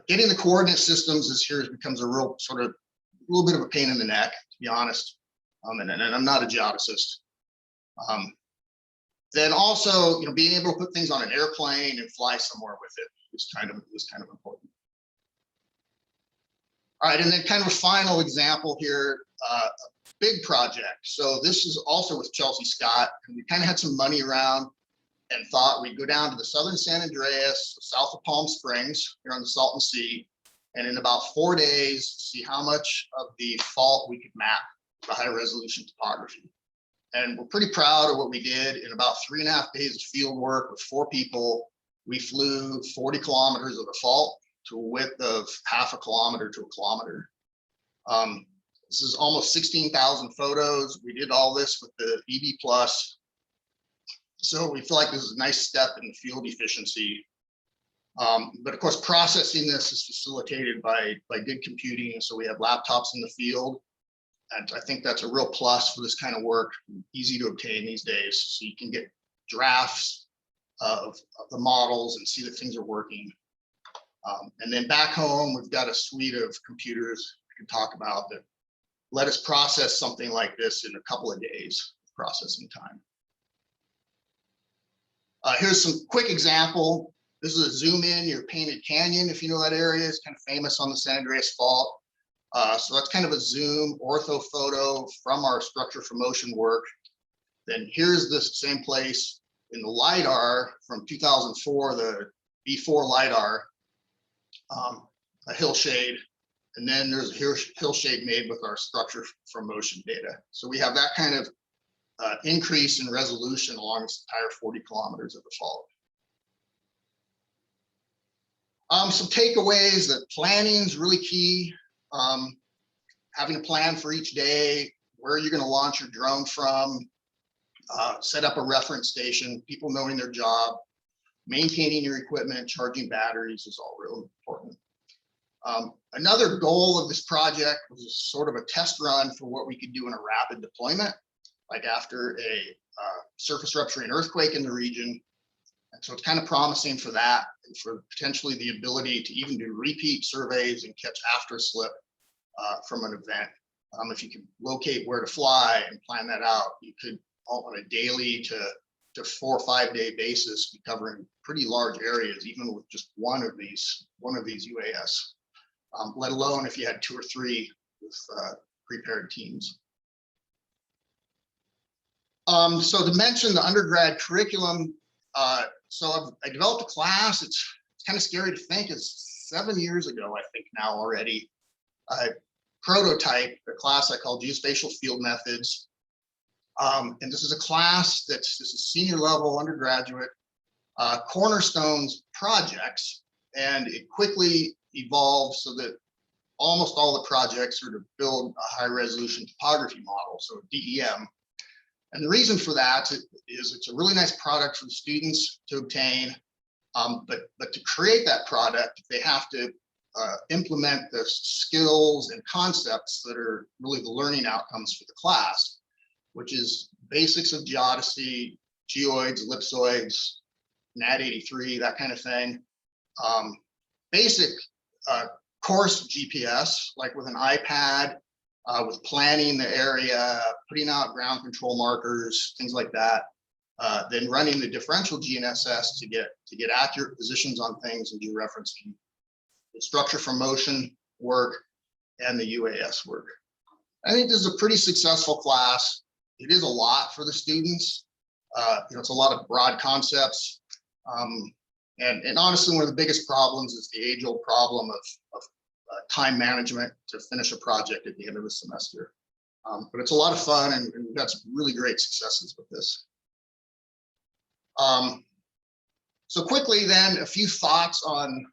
Getting the coordinate systems becomes a real sort of a little bit of a pain in the neck, to be honest. And I'm not a geodesist. Then also, being able to put things on an airplane and fly somewhere with it was kind of important. All right, and then kind of a final example here, a big project. So this is also with Chelsea Scott, and we kind of had some money around and thought we'd go down to the southern San Andreas, south of Palm Springs, here on the Salton Sea, and in about 4 days, see how much of the fault we could map the high resolution topography. And we're pretty proud of what we did. In about 3.5 days of field work with 4 people, we flew 40 kilometers of the fault to a width of 0.5 kilometer to 1 kilometer. This is almost 16,000 photos. We did all this with the EB+. So we feel like this is a nice step in the field efficiency. But of course, processing this is facilitated by good computing. So we have laptops in the field. And I think that's a real plus for this kind of work, easy to obtain these days. So you can get drafts of the models and see that things are working. And then back home, we've got a suite of computers we can talk about that let us process something like this in a couple of days of processing time. Here's some quick example. This is a zoom in your Painted Canyon. If you know that area, it's kind of famous on the San Andreas Fault. So that's kind of a zoom ortho photo from our structure for motion work. Then here's the same place in the LiDAR from 2004, the B4 LiDAR, a hillshade. And then there's a hillshade made with our structure for motion data. So we have that kind of increase in resolution along this entire 40 kilometers of the fault. Some takeaways: that planning is really key. Having a plan for each day, where you're going to launch your drone from, set up a reference station, people knowing their job, maintaining your equipment, charging batteries is all really important. Another goal of this project was sort of a test run for what we could do in a rapid deployment, like after a surface rupturing earthquake in the region. And so it's kind of promising for that, and for potentially the ability to even do repeat surveys and catch after slip from an event. If you can locate where to fly and plan that out, you could, on a daily to 4 or 5 day basis, be covering pretty large areas, even with just one of these UAS. Let alone if you had 2 or 3 with prepared teams. So to mention the undergrad curriculum, so I developed a class. It's kind of scary to think, it's 7 years ago, I think now already. I prototyped a class I call Geospatial Field Methods. And this is a class this is senior level undergraduate cornerstones projects. And it quickly evolved so that almost all the projects are to build a high resolution topography model, so DEM. And the reason for that is it's a really nice product for the students to obtain, but to create that product, they have to implement the skills and concepts that are really the learning outcomes for the class, which is basics of geodesy, geoids, ellipsoids, NAD 83, that kind of thing. Basic course GPS, like with an iPad, with planning the area, putting out ground control markers, things like that. Then running the differential GNSS to get accurate positions on things and georeferencing. The structure for motion work and the UAS work. I think this is a pretty successful class. It is a lot for the students. It's a lot of broad concepts. And honestly, one of the biggest problems is the age-old problem of time management to finish a project at the end of the semester. But it's a lot of fun, and we've got some really great successes with this. So quickly then, a few thoughts on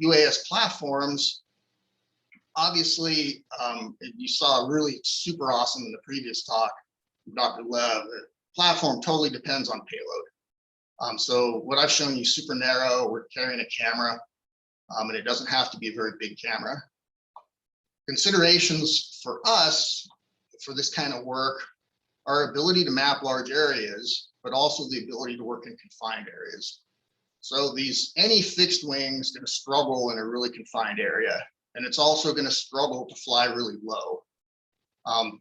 UAS platforms. Obviously, you saw really super awesome in the previous talk, Dr. Lev. The platform totally depends on payload. So what I've shown you, super narrow, we're carrying a camera, and it doesn't have to be a very big camera. Considerations for us for this kind of work, our ability to map large areas, but also the ability to work in confined areas. So any fixed wing is going to struggle in a really confined area, and it's also going to struggle to fly really low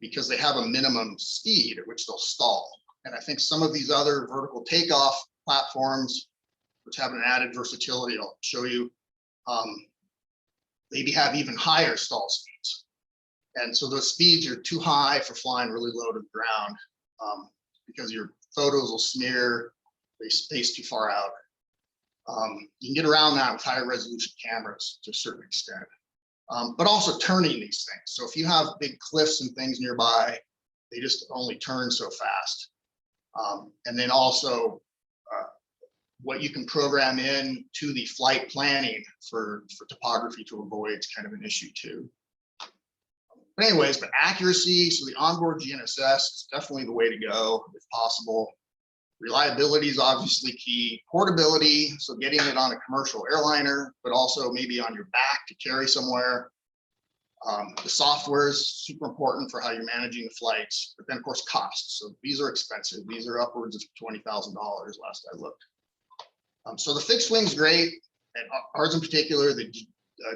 because they have a minimum speed at which they'll stall. And I think some of these other vertical takeoff platforms, which have an added versatility, I'll show you, maybe have even higher stall speeds. And so those speeds are too high for flying really low to the ground because your photos will smear, they space too far out. You can get around that with higher resolution cameras to a certain extent. but also turning these things. So if you have big cliffs and things nearby, they just only turn so fast. And then also what you can program in to the flight planning for topography to avoid is kind of an issue too. But anyways, but accuracy, so the onboard GNSS is definitely the way to go if possible. Reliability is obviously key. Portability, so getting it on a commercial airliner, but also maybe on your back to carry somewhere. The software is super important for how you're managing the flights, but then of course costs. So these are expensive. These are upwards of $20,000 last I looked. So the fixed wing's great, and ours in particular, the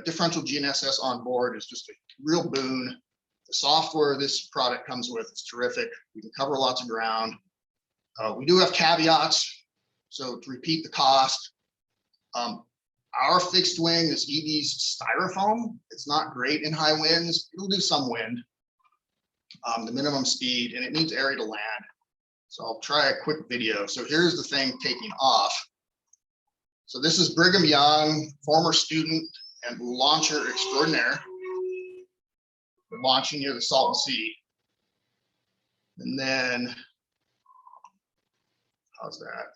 differential GNSS on board is just a real boon. The software this product comes with is terrific. We can cover lots of ground. We do have caveats. So to repeat the cost, our fixed wing, this EV's styrofoam, it's not great in high winds. It'll do some wind, the minimum speed, and it needs area to land. So I'll try a quick video. So here's the thing taking off. So this is Brigham Young, former student and launcher extraordinaire, launching near the Salton Sea. And then, how's that?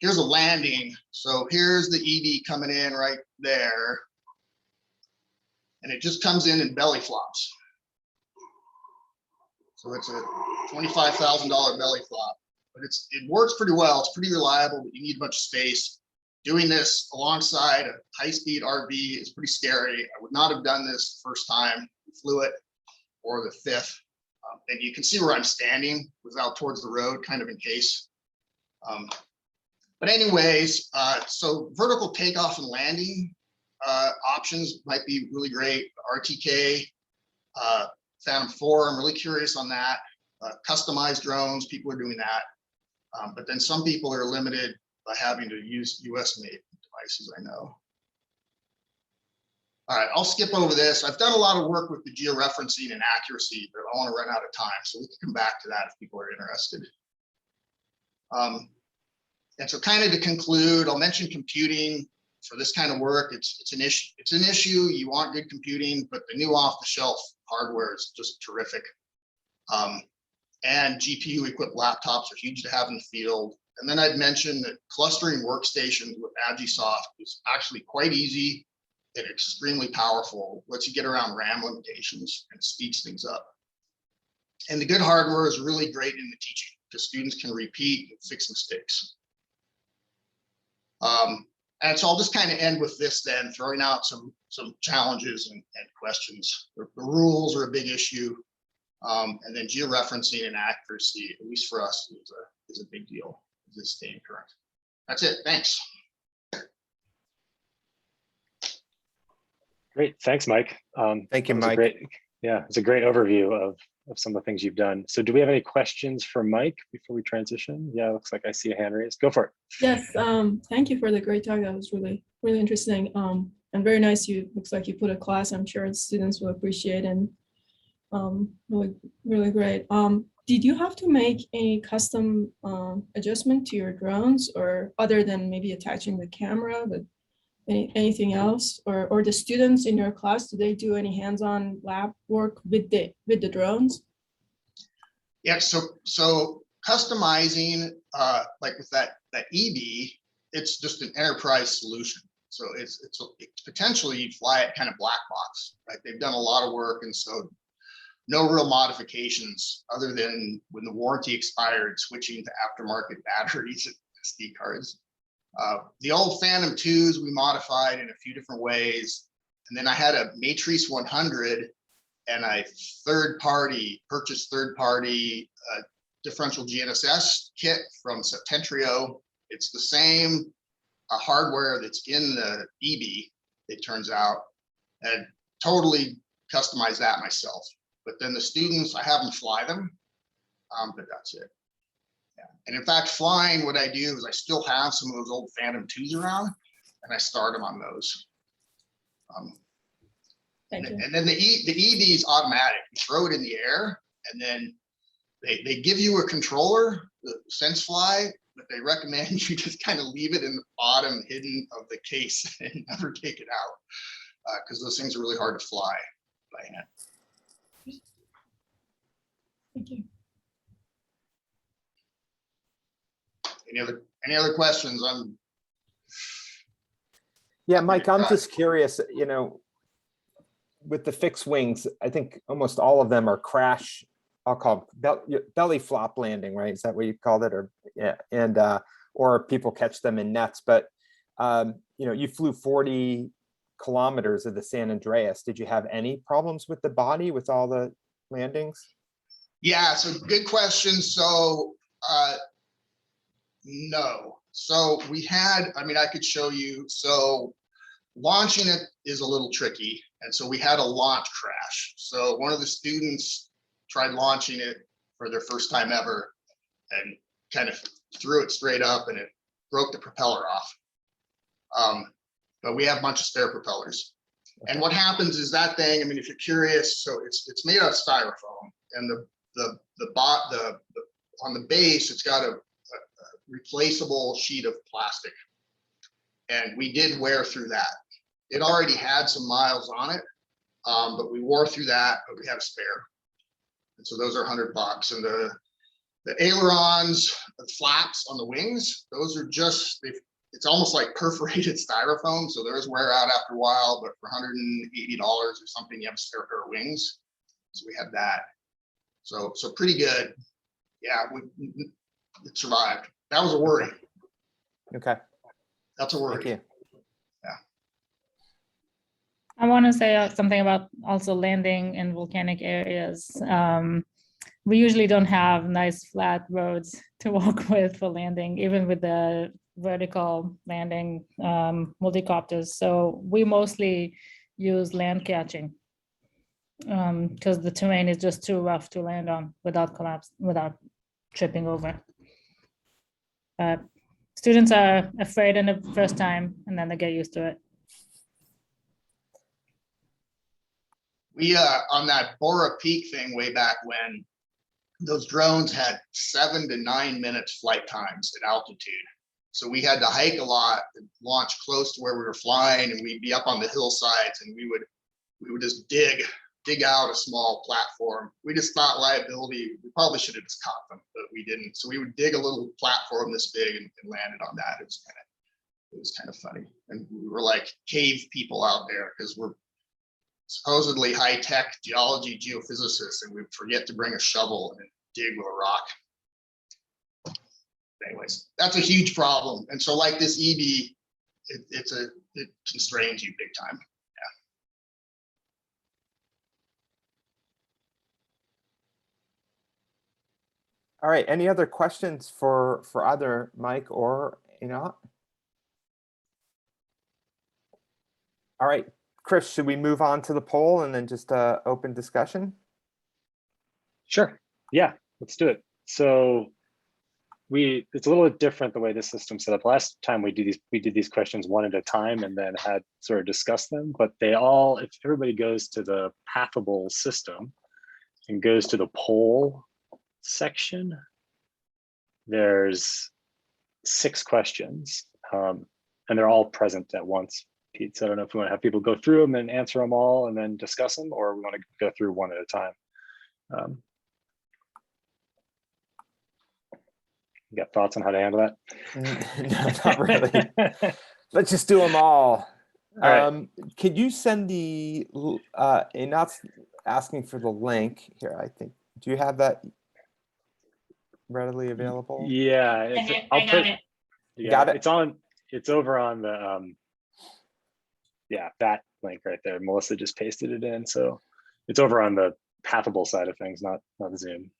Here's a landing. So here's the EV coming in right there. And it just comes in and belly flops. So it's a $25,000 belly flop. But it works pretty well. It's pretty reliable, but you need a bunch of space. Doing this alongside a high-speed RV is pretty scary. I would not have done this the first time we flew it or the fifth. And you can see where I'm standing, was out towards the road, kind of in case. But anyways, so vertical takeoff and landing options might be really great. RTK, Phantom 4, I'm really curious on that. Customized drones, people are doing that. But then some people are limited by having to use US-made devices, I know. All right, I'll skip over this. I've done a lot of work with the georeferencing and accuracy, but I want to run out of time, so we can come back to that if people are interested. And so kind of to conclude, I'll mention computing for this kind of work. It's an issue. You want good computing, but the new off-the-shelf hardware is just terrific. And GPU equipped laptops are huge to have in the field. And then I'd mention that clustering workstations with AgiSoft is actually quite easy and extremely powerful. Lets you get around RAM limitations and speeds things up. And the good hardware is really great in the teaching because students can repeat and fix mistakes. And so I'll just kind of end with this then, throwing out some challenges and questions. The rules are a big issue. And then georeferencing and accuracy, at least for us, is a big deal. Is staying correct. That's it. Thanks. Great. Thanks, Mike. Thank you, Mike. It's a great overview of some of the things you've done. So do we have any questions for Mike before we transition? Yeah, it looks like I see a hand raised. Go for it. Yes, thank you for the great talk. That was really, really interesting. And very nice. Looks like you put a class I'm sure students will appreciate, and really, really great. Did you have to make any custom adjustment to your drones, or other than maybe attaching the camera, but anything else? Or the students in your class, do they do any hands-on lab work with the drones? Yeah, so customizing, like with that EB, it's just an enterprise solution. So it's potentially you fly it kind of black box, right? They've done a lot of work, and so no real modifications other than when the warranty expired, switching to aftermarket batteries and SD cards. The old Phantom 2s we modified in a few different ways. And then I had a Matrice 100 and I purchased third-party differential GNSS kit from Septentrio. It's the same hardware that's in the EB, it turns out, and totally customized that myself. But then the students, I have them fly them, but that's it. Yeah. And in fact, flying, what I do is I still have some of those old Phantom 2s around, and I start them on those. And then the EB is automatic. You throw it in the air, and then they give you a controller, the SenseFly, but they recommend you just kind of leave it in the bottom hidden of the case and never take it because those things are really hard to fly by hand. Thank you. Any other questions on? Yeah, Mike, I'm just curious, you know, with the fixed wings, I think almost all of them are crash, I'll call belly flop landing, right? Is that what you called it? Or yeah, and or people catch them in nets. But you know, you flew 40 kilometers of the San Andreas. Did you have any problems with the body with all the landings? Yeah, so good question. So no. So we had, I mean, I could show you. So launching it is a little tricky. And so we had a launch crash. So one of the students tried launching it for their first time ever and kind of threw it straight up and it broke the propeller off. But we have a bunch of spare propellers. And what happens is that thing, I mean, if you're curious, so it's made out of styrofoam, and on the base, it's got a replaceable sheet of plastic. And we did wear through that. It already had some miles on it, but we wore through that, but we have a spare. And so those are $100. And the ailerons, the flaps on the wings, those are just, it's almost like perforated styrofoam. So those wear out after a while, but for $180 or something, you have a spare pair of wings. So we had that. So pretty good. Yeah, it survived. That was a worry. Okay. That's a worry. Thank you. I want to say something about also landing in volcanic areas. We usually don't have nice flat roads to walk with for landing, even with the vertical landing multicopters. So we mostly use land catching because the terrain is just too rough to land on without collapse, without tripping over. Students are afraid in the first time and then they get used to it. We on that Bora Peak thing way back when, those drones had 7 to 9 minutes flight times at altitude. So we had to hike a lot and launch close to where we were flying, and we'd be up on the hillsides, and we would just dig out a small platform. We just thought liability, we probably should have just caught them, but we didn't. So we would dig a little platform this big and landed on that. It was kind of funny. And we were like cave people out there because we're supposedly high-tech geology geophysicists, and we forget to bring a shovel and dig with a rock. Anyways, that's a huge problem. And so like this EB, it constrains you big time. Yeah. All right. Any other questions for either Mike or Einat? All right. Chris, should we move on to the poll and then just open discussion? Sure. Yeah, let's do it. So it's a little bit different the way this system's set up. Last time we did these questions one at a time and then had sort of discussed them, but they all, if everybody goes to the pathable system and goes to the poll section, there's 6 questions and they're all present at once. Pete, so I don't know if we want to have people go through them and answer them all and then discuss them, or we want to go through one at a time. You got thoughts on how to handle that? No, not really. Let's just do them all. Right. Could you send the, Einat's asking for the link here, I think. Do you have that readily available? Yeah. I got it. Yeah, got it? It's over on the, yeah, that link right there. Melissa just pasted it in. So it's over on the pathable side of things, not Zoom.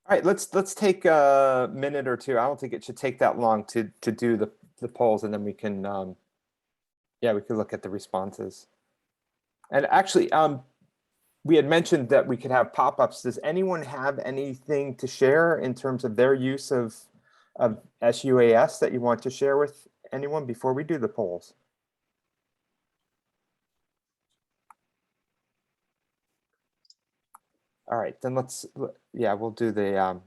All right, let's take a minute or two. I don't think it should take that long to do the polls, and then we can, yeah, we could look at the responses. And actually, we had mentioned that we could have pop-ups. Does anyone have anything to share in terms of their use of sUAS that you want to share with anyone before we do the polls? All right, then yeah, we'll do the,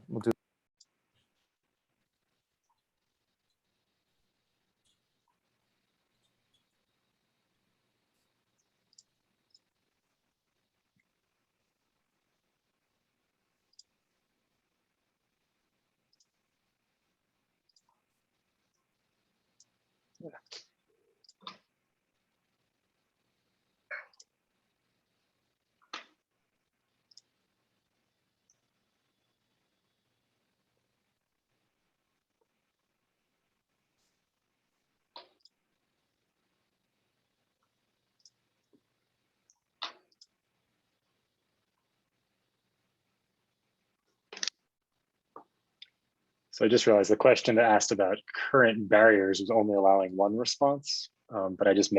So I just realized the question that asked about current barriers was only allowing one response, but I just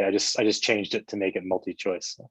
changed it to make it multi-choice. So.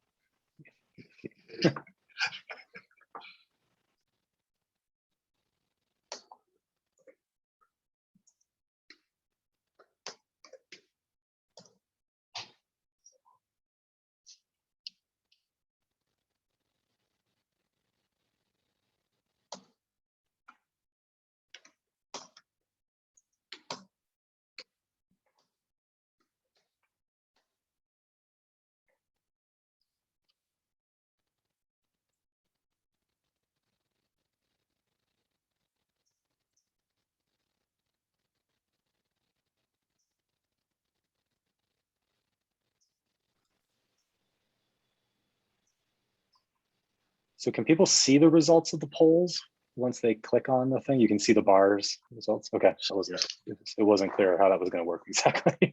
So can people see the results of the polls once they click on the thing? You can see the bars results. Okay, it wasn't clear how that was going to work exactly.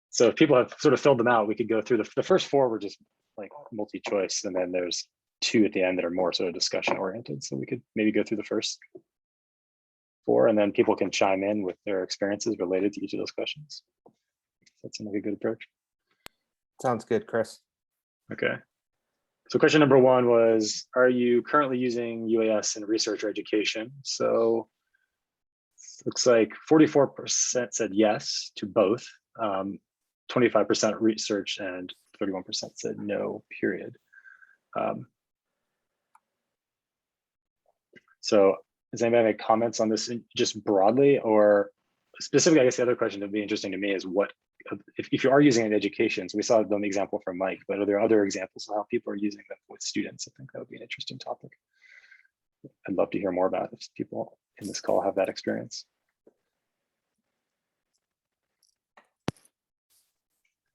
So if people have sort of filled them out, we could go through the first four were just like multi-choice, and then there's two at the end that are more sort of discussion oriented. So we could maybe go through the first four, and then people can chime in with their experiences related to each of those questions. That seems like a good approach. Sounds good, Chris. Okay. So question number one was, are you currently using UAS in research or education? So looks like 44% said yes to both, 25% research, and 31% said no, period. So does anybody make comments on this just broadly, or specifically? I guess the other question that would be interesting to me is what, if you are using it in education, so we saw the example from Mike, but are there other examples of how people are using them with students? I think that would be an interesting topic. I'd love to hear more about it if people in this call have that experience.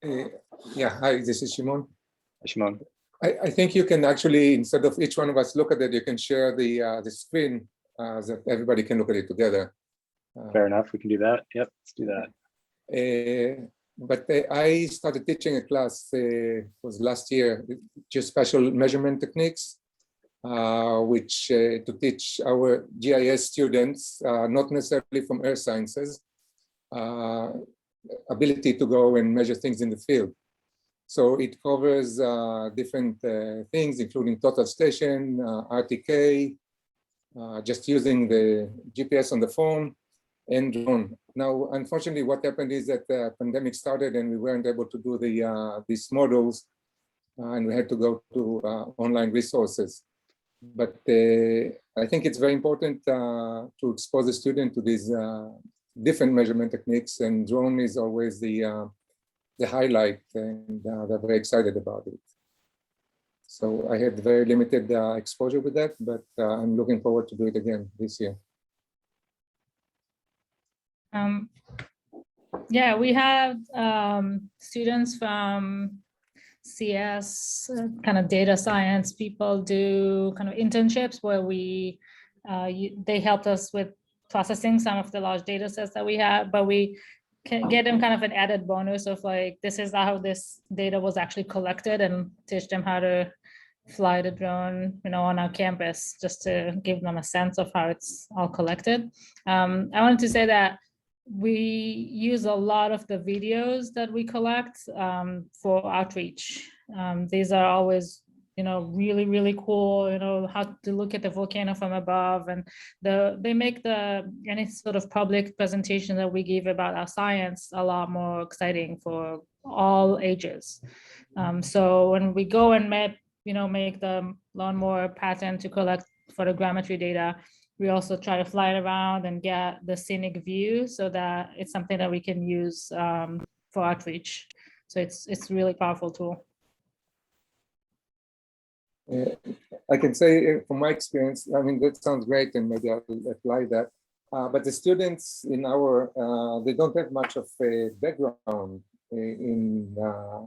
Yeah, hi, this is Shimon. Hi, Shimon. I think you can actually, instead of each one of us look at it, you can share the screen that everybody can look at it together. Fair enough, we can do that. Yep, let's do that. But I started teaching a class, was last year, Geospatial measurement techniques, which to teach our GIS students, not necessarily from earth sciences, ability to go and measure things in the field. So it covers different things, including total station, RTK, just using the GPS on the phone, and drone. Now, unfortunately, what happened is that the pandemic started and we weren't able to do these models, and we had to go to online resources. But I think it's very important to expose the student to these different measurement techniques, and drone is always the highlight, and they're very excited about it. So I had very limited exposure with that, but I'm looking forward to do it again this year. Yeah, we have students from CS, kind of data science people do kind of internships where they helped us with processing some of the large data sets that we have, but we can get them kind of an added bonus of like, this is how this data was actually collected, and teach them how to fly the drone, on our campus, just to give them a sense of how it's all collected. I wanted to say that we use a lot of the videos that we collect for outreach. These are always, really, really cool, how to look at the volcano from above, and they make any sort of public presentation that we give about our science a lot more exciting for all ages. So when we go and make the lawnmower pattern to collect photogrammetry data, we also try to fly it around and get the scenic view, so that it's something that we can use for outreach. So it's a really powerful tool. I can say from my experience, I mean, that sounds great, and maybe I'll apply that. But the students in our, they don't have much of a background in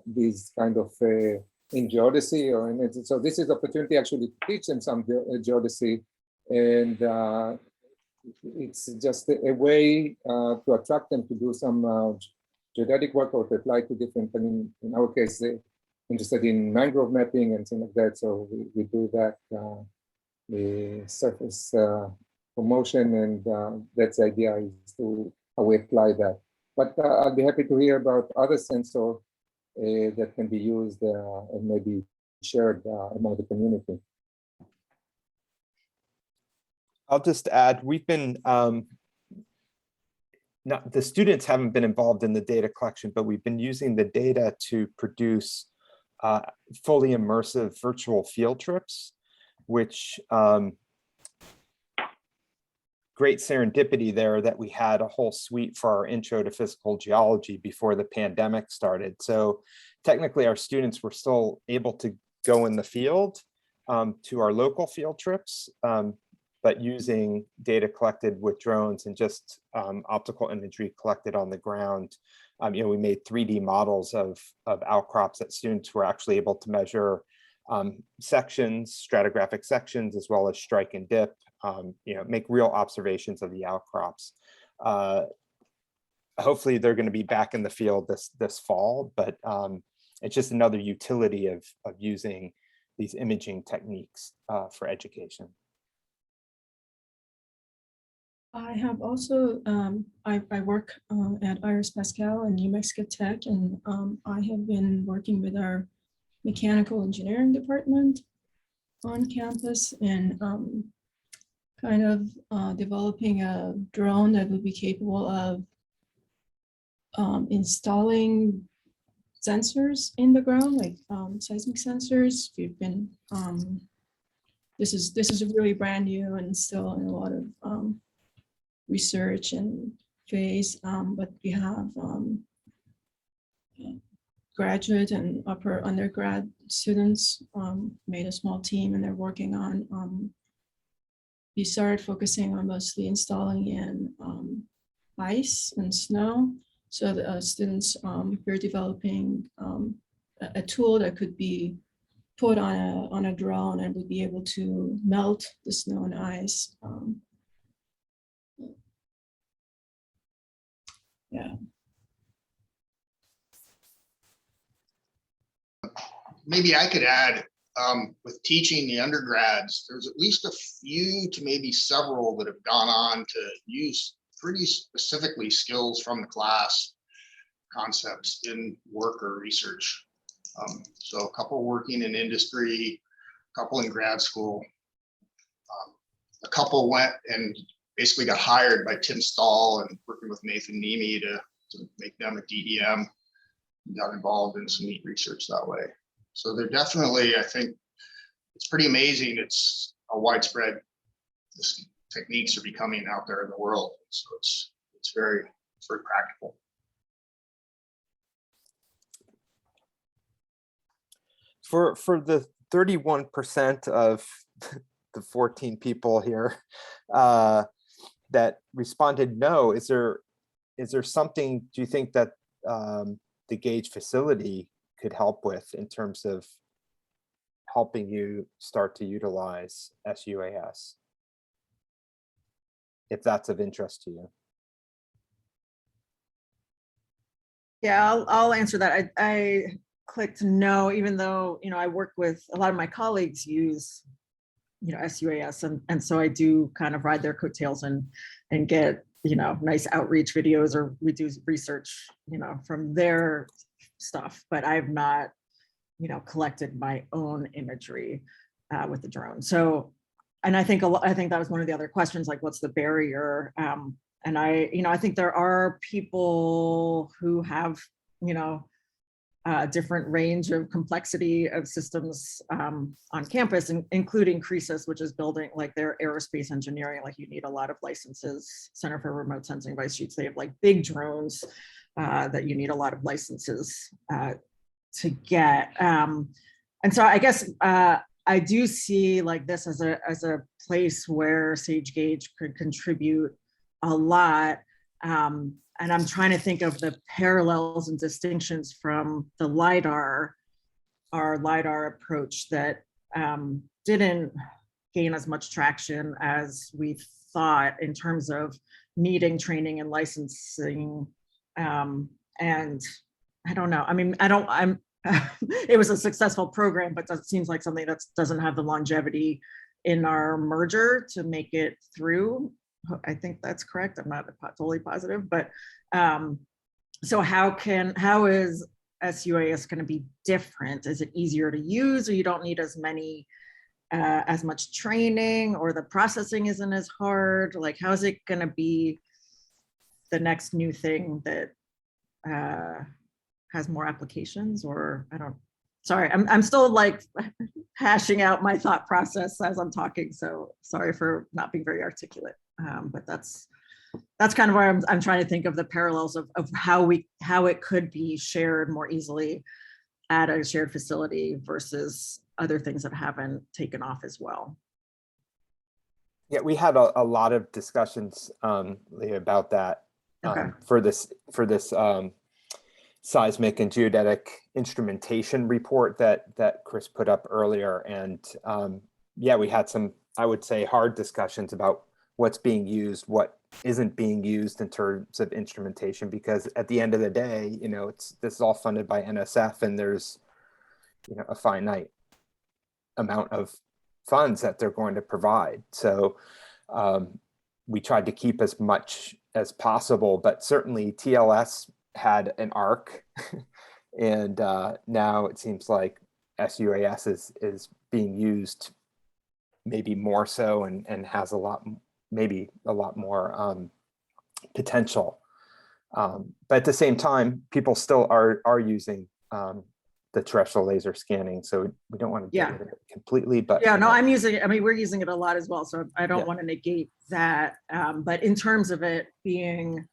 these kind of in geodesy or in it. So this is opportunity actually to teach them some geodesy, and it's just a way to attract them to do some geodetic work or to apply to different, I mean, in our case, interested in mangrove mapping and things like that. So we do that, the surface promotion, and that's the idea, is to how we apply that. But I'll be happy to hear about other sensors that can be used and maybe shared among the community. I'll just add, we've been, the students haven't been involved in the data collection, but we've been using the data to produce fully immersive virtual field trips, which great serendipity there that we had a whole suite for our intro to physical geology before the pandemic started. So technically our students were still able to go in the field to our local field trips, but using data collected with drones and just optical imagery collected on the ground. You know, we made 3D models of outcrops that students were actually able to measure sections, stratigraphic sections, as well as strike and dip, you know, make real observations of the outcrops. Hopefully they're going to be back in the field this fall, but it's just another utility of using these imaging techniques for education. I have also, I work at Iris Pascal and New Mexico Tech, and I have been working with our mechanical engineering department on campus and kind of developing a drone that would be capable of installing sensors in the ground, like seismic sensors. We've been, this is really brand new and still in a lot of research and phase, but we have graduate and upper undergrad students made a small team, and they're working on, we started focusing on mostly installing in ice and snow. So the students, we're developing a tool that could be put on a drone and would be able to melt the snow and ice. Yeah. Maybe I could add, with teaching the undergrads, there's at least a few to maybe several that have gone on to use pretty specifically skills from the class concepts in work or research. So a couple working in industry, a couple in grad school, a couple went and basically got hired by Tim Stahl and working with Nathan Nemi to make them a DEM, and got involved in some neat research that way. So they're definitely, I think it's pretty amazing. It's a widespread, this techniques are becoming out there in the world. So it's very practical. For the 31% of the 14 people here that responded no, is there something, do you think that the Gauge facility could help with in terms of helping you start to utilize sUAS, if that's of interest to you? Yeah, I'll answer that. I clicked no, even though, you know, I work with a lot of my colleagues use, you know, sUAS, and so I do kind of ride their coattails and get, you know, nice outreach videos, or we do research, you know, from their stuff, but I've not, you know, collected my own imagery with the drone. So, and I think that was one of the other questions, like what's the barrier? And I think there are people who have, you know, a different range of complexity of systems on campus, including CRESIS, which is building like their aerospace engineering. Like you need a lot of licenses. Center for Remote Sensing Vice Chiefs, they have like big drones that you need a lot of licenses to get. And so I guess I do see like this as a place where Sage Gauge could contribute a lot. And I'm trying to think of the parallels and distinctions from the LiDAR, our LiDAR approach that didn't gain as much traction as we thought in terms of needing training and licensing. And I don't know. I mean, it was a successful program, but that seems like something that doesn't have the longevity in our merger to make it through. I think that's correct. I'm not totally positive, but so how is sUAS going to be different? Is it easier to use, or you don't need as much training, or the processing isn't as hard? Like, how is it going to be the next new thing that has more applications? Or sorry, I'm still like hashing out my thought process as I'm talking. So sorry for not being very articulate. But that's kind of where I'm trying to think of the parallels of how it could be shared more easily at a shared facility versus other things that haven't taken off as well. Yeah, we had a lot of discussions, Leah, about that for this seismic and geodetic instrumentation report that Chris put up earlier. And yeah, we had some, I would say, hard discussions about what's being used, what isn't being used in terms of instrumentation, because at the end of the day, this is all funded by NSF, and there's, a finite amount of funds that they're going to provide. So we tried to keep as much as possible, but certainly TLS had an arc and now it seems like sUAS is being used maybe more so and has maybe a lot more potential. But at the same time, people still are using the terrestrial laser scanning. So we don't want to get rid of it completely, but yeah, no, I'm using it. I mean, we're using it a lot as well. So I don't want to negate that. But in terms of it being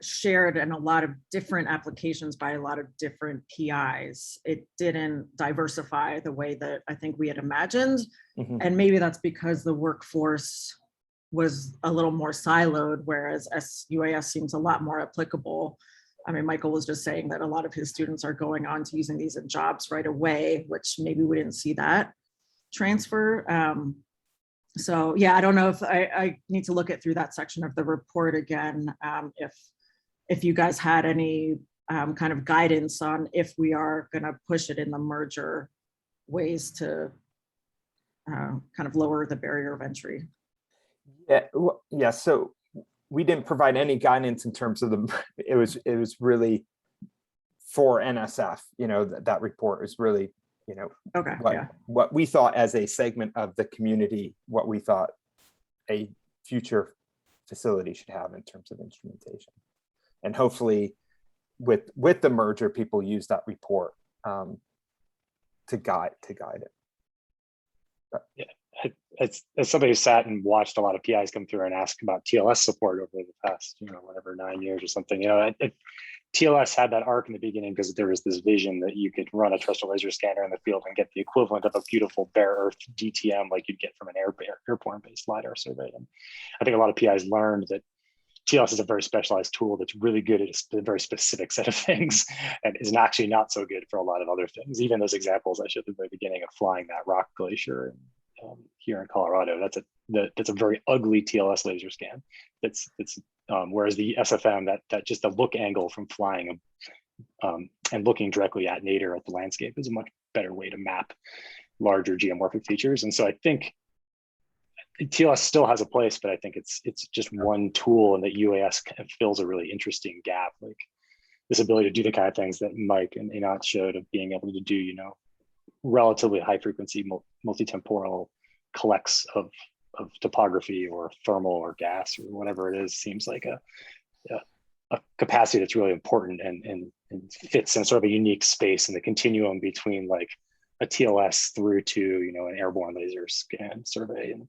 shared in a lot of different applications by a lot of different PIs, it didn't diversify the way that I think we had imagined. And maybe that's because the workforce was a little more siloed, whereas sUAS seems a lot more applicable. I mean, Michael was just saying that a lot of his students are going on to using these in jobs right away, which maybe we didn't see that transfer. So yeah, I don't know if I need to look through that section of the report again. If you guys had any kind of guidance on if we are going to push it in the merger, ways to kind of lower the barrier of entry. Yeah. So we didn't provide any guidance in terms of it was really for NSF. That report is really, what we thought as a segment of the community, what we thought a future facility should have in terms of instrumentation. And hopefully with the merger, people use that report to guide it. But, yeah. As somebody who sat and watched a lot of PIs come through and ask about TLS support over the past, 9 years or something, TLS had that arc in the beginning because there was this vision that you could run a terrestrial laser scanner in the field and get the equivalent of a beautiful bare earth DTM like you'd get from an airborne based LiDAR survey. And I think a lot of PIs learned that TLS is a very specialized tool that's really good at a very specific set of things and is actually not so good for a lot of other things. Even those examples I showed at the very beginning of flying that rock glacier here in Colorado, that's a very ugly TLS laser scan. Whereas the SFM, that just the look angle from flying and looking directly at nadir at the landscape is a much better way to map larger geomorphic features. And so I think TLS still has a place, but I think it's just one tool, and that UAS kind of fills a really interesting gap, like this ability to do the kind of things that Mike and Anat showed of being able to do, relatively high frequency multi-temporal collects of topography or thermal or gas or whatever it is, seems like a capacity that's really important and fits in sort of a unique space in the continuum between like a TLS through to an airborne laser scan survey, and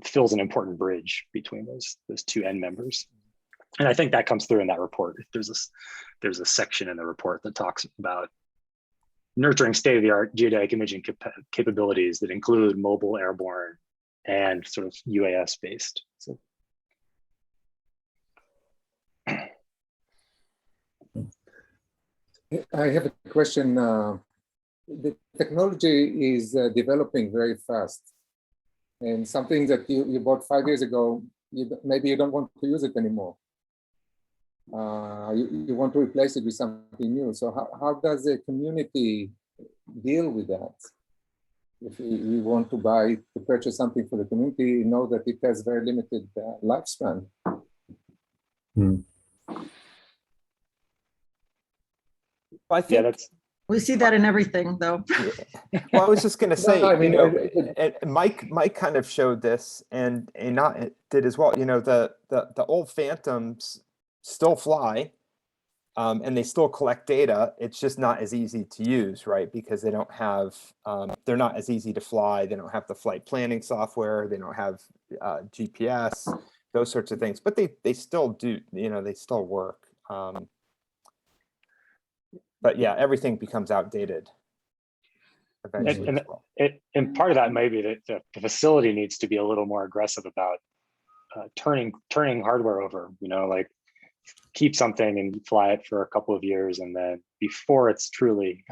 fills an important bridge between those two end members. And I think that comes through in that report. There's a section in the report that talks about nurturing state-of-the-art geodetic imaging capabilities that include mobile, airborne, and sort of UAS based. So I have a question. The technology is developing very fast, and something that you bought 5 years ago, maybe you don't want to use it anymore. You want to replace it with something new. So how does the community deal with that? If we want to purchase something for the community, know that it has very limited lifespan. I think we see that in everything, though. well, I was just going to say, I mean, and Mike kind of showed this, and not did as well. You know, the old Phantoms still fly, and they still collect data. It's just not as easy to use, right? Because they don't have, they're not as easy to fly. They don't have the flight planning software. They don't have GPS, those sorts of things. But they still do. You know, they still work. But yeah, everything becomes outdated eventually. And part of that may be that the facility needs to be a little more aggressive about turning hardware over, you know, like keep something and fly it for a couple of years, and then before it's truly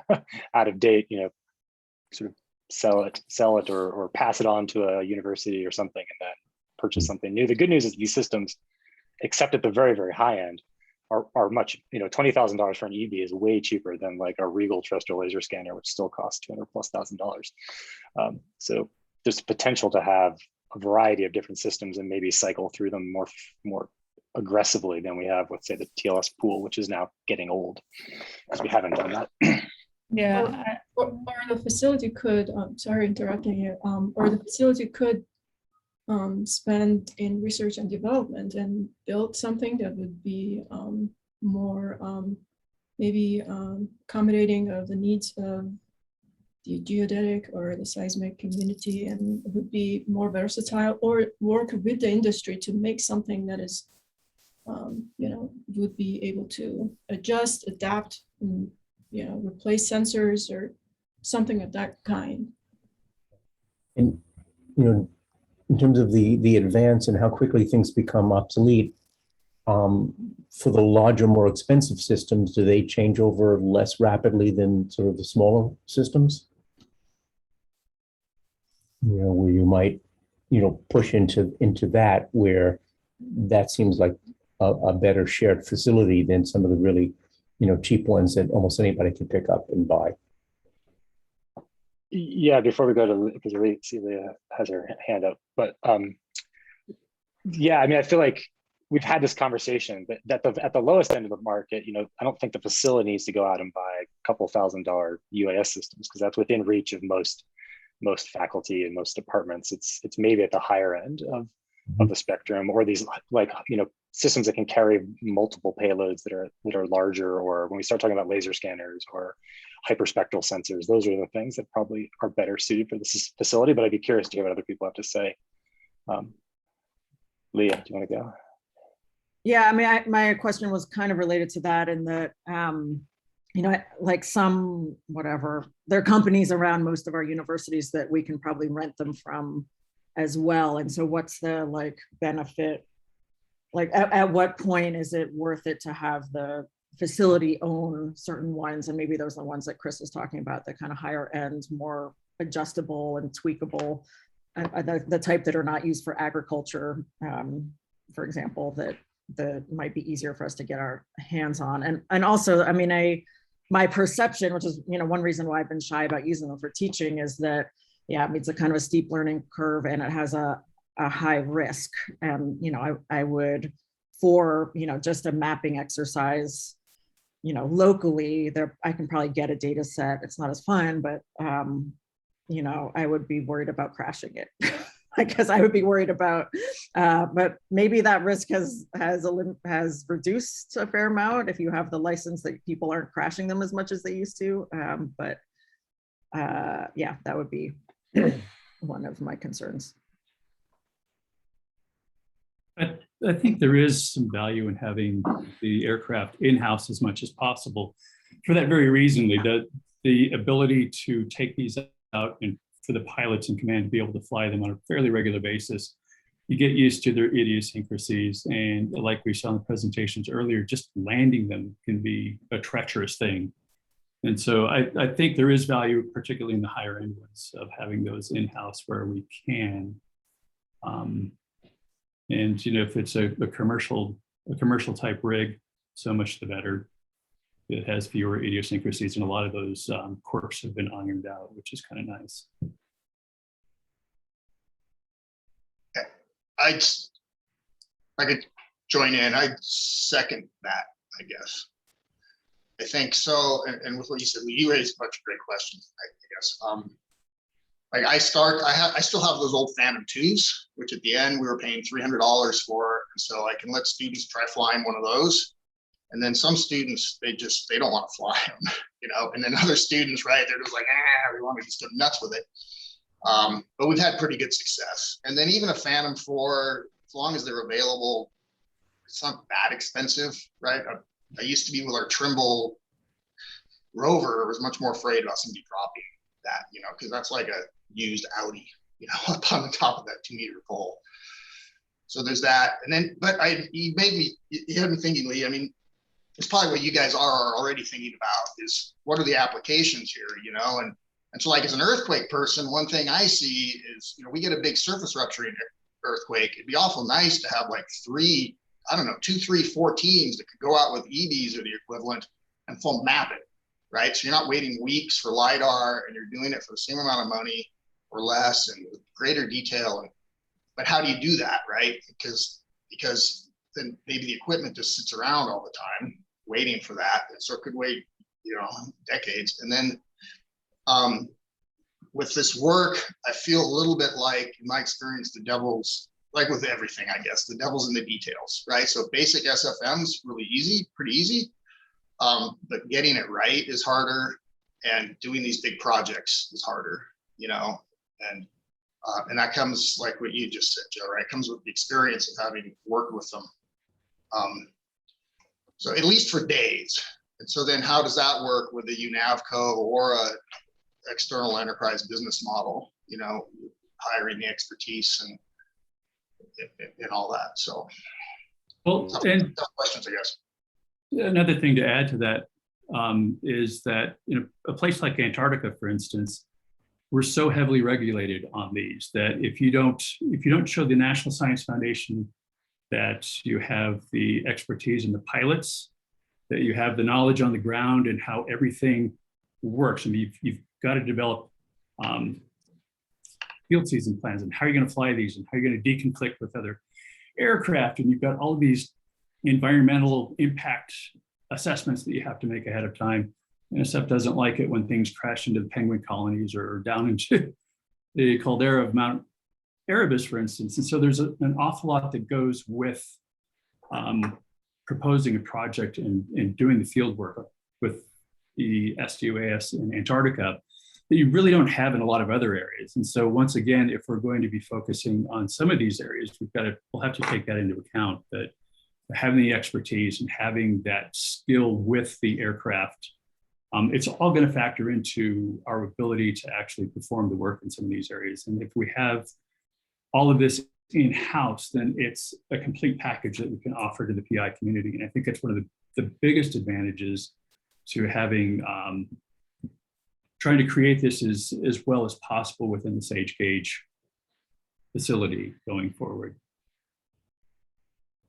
out of date, you know, sort of sell it or pass it on to a university or something, and then purchase something new. The good news is these systems, except at the very, very high end, are much, you know, $20,000 for an EB is way cheaper than like a Regal terrestrial laser scanner, which still costs $200,000+. So there's potential to have a variety of different systems and maybe cycle through them more aggressively than we have with, say, the TLS pool, which is now getting old because we haven't done that. Yeah. Or the facility could, sorry, interrupting you, or the facility could spend in research and development and build something that would be more maybe accommodating of the needs of the geodetic or the seismic community, and would be more versatile, or work with the industry to make something that is, you know, would be able to adjust, adapt, and, you know, replace sensors or something of that kind. And, you know, in terms of the advance and how quickly things become obsolete, for the larger, more expensive systems, do they change over less rapidly than sort of the smaller systems? You know, where you might, you know, push into that, where that seems like a better shared facility than some of the really, you know, cheap ones that almost anybody can pick up and buy. Yeah, before we go to, because Leah has her hand up, but yeah, I mean, I feel like we've had this conversation, but at the lowest end of the market, you know, I don't think the facility needs to go out and buy a couple $1,000 UAS systems, because that's within reach of most faculty and most departments. It's maybe at the higher end of the spectrum, or these, like, you know, systems that can carry multiple payloads that are larger, or when we start talking about laser scanners or hyperspectral sensors, those are the things that probably are better suited for this facility. But I'd be curious to hear what other people have to say. Leah, do you want to go? Yeah, I mean, my question was kind of related to that, in that, you know, like some, whatever, there are companies around most of our universities that we can probably rent them from as well. And so what's the like benefit? Like at what point is it worth it to have the facility own certain ones? And maybe those are the ones that Chris was talking about, the kind of higher end, more adjustable and tweakable, the type that are not used for agriculture, for example, that might be easier for us to get our hands on. And also, I mean, my perception, which is, you know, one reason why I've been shy about using them for teaching, is that, yeah, I mean, it's a kind of a steep learning curve, and it has a high risk. And, you know, I would, for, you know, just a mapping exercise, you know, locally there, I can probably get a data set. It's not as fun, but, you know, I would be worried about crashing it. I guess I would be worried about, but maybe that risk has reduced a fair amount if you have the license, that people aren't crashing them as much as they used to. But yeah, that would be one of my concerns. I think there is some value in having the aircraft in-house as much as possible, for that very reason, the ability to take these out and for the pilots in command to be able to fly them on a fairly regular basis. You get used to their idiosyncrasies, and like we saw in the presentations earlier, just landing them can be a treacherous thing. And so I think there is value, particularly in the higher end ones, of having those in-house where we can. And if it's a commercial type rig, so much the better. It has fewer idiosyncrasies, and a lot of those quirks have been ironed out, which is kind of nice. I could join in. I second that, I guess. I think so. And with what you said, you raised a bunch of great questions, I guess. Like I still have those old Phantom 2s, which at the end we were paying $300 for. And so I can let students try flying one of those. And then some students, they don't want to fly them, and then other students, right, they're just like, we want to just go nuts with it. But we've had pretty good success. And then even a Phantom 4, as long as they're available, it's not that expensive, right? I used to be with our Trimble rover, I was much more afraid about somebody dropping that, because that's like a used Audi, up on the top of that 2-meter pole. So there's that. And then, but you had me thinking, Lee, I mean, it's probably what you guys are already thinking about is what are the applications here, and so like as an earthquake person, one thing I see is, we get a big surface rupturing earthquake. It'd be awful nice to have like 2, 3, 4 teams that could go out with EVs or the equivalent and full map it, right? So you're not waiting weeks for LiDAR and you're doing it for the same amount of money or less and with greater detail. But how do you do that, right? Because then maybe the equipment just sits around all the time waiting for that. And so it could wait, decades. And then with this work, I feel a little bit like, in my experience, the devil's, like with everything, I guess, the devil's in the details, right? So basic SFM is really easy, pretty easy. But getting it right is harder, and doing these big projects is harder, and that comes like what you just said, Joe, right? It comes with the experience of having worked with them. So at least for days. And so then how does that work with a UNAVCO or a external enterprise business model, hiring the expertise and all that. So well, and tough questions, I guess. Another thing to add to that is that a place like Antarctica, for instance, we're so heavily regulated on these that if you don't show the National Science Foundation that you have the expertise in the pilots, that you have the knowledge on the ground and how everything works. I mean, you've got to develop field season plans and how you're going to fly these and how you're going to deconflict with other aircraft. And you've got all of these environmental impact assessments that you have to make ahead of time. NSF doesn't like it when things crash into the penguin colonies or down into the caldera of Mount Erebus, for instance. And so there's an awful lot that goes with proposing a project and doing the field work with the sUAS in Antarctica that you really don't have in a lot of other areas. And so once again, if we're going to be focusing on some of these areas, we'll have to take that into account, that having the expertise and having that skill with the aircraft, it's all going to factor into our ability to actually perform the work in some of these areas. And if we have all of this in-house, then it's a complete package that we can offer to the PI community. And I think that's one of the biggest advantages to having, trying to create this as well as possible within the Sage Gauge facility going forward.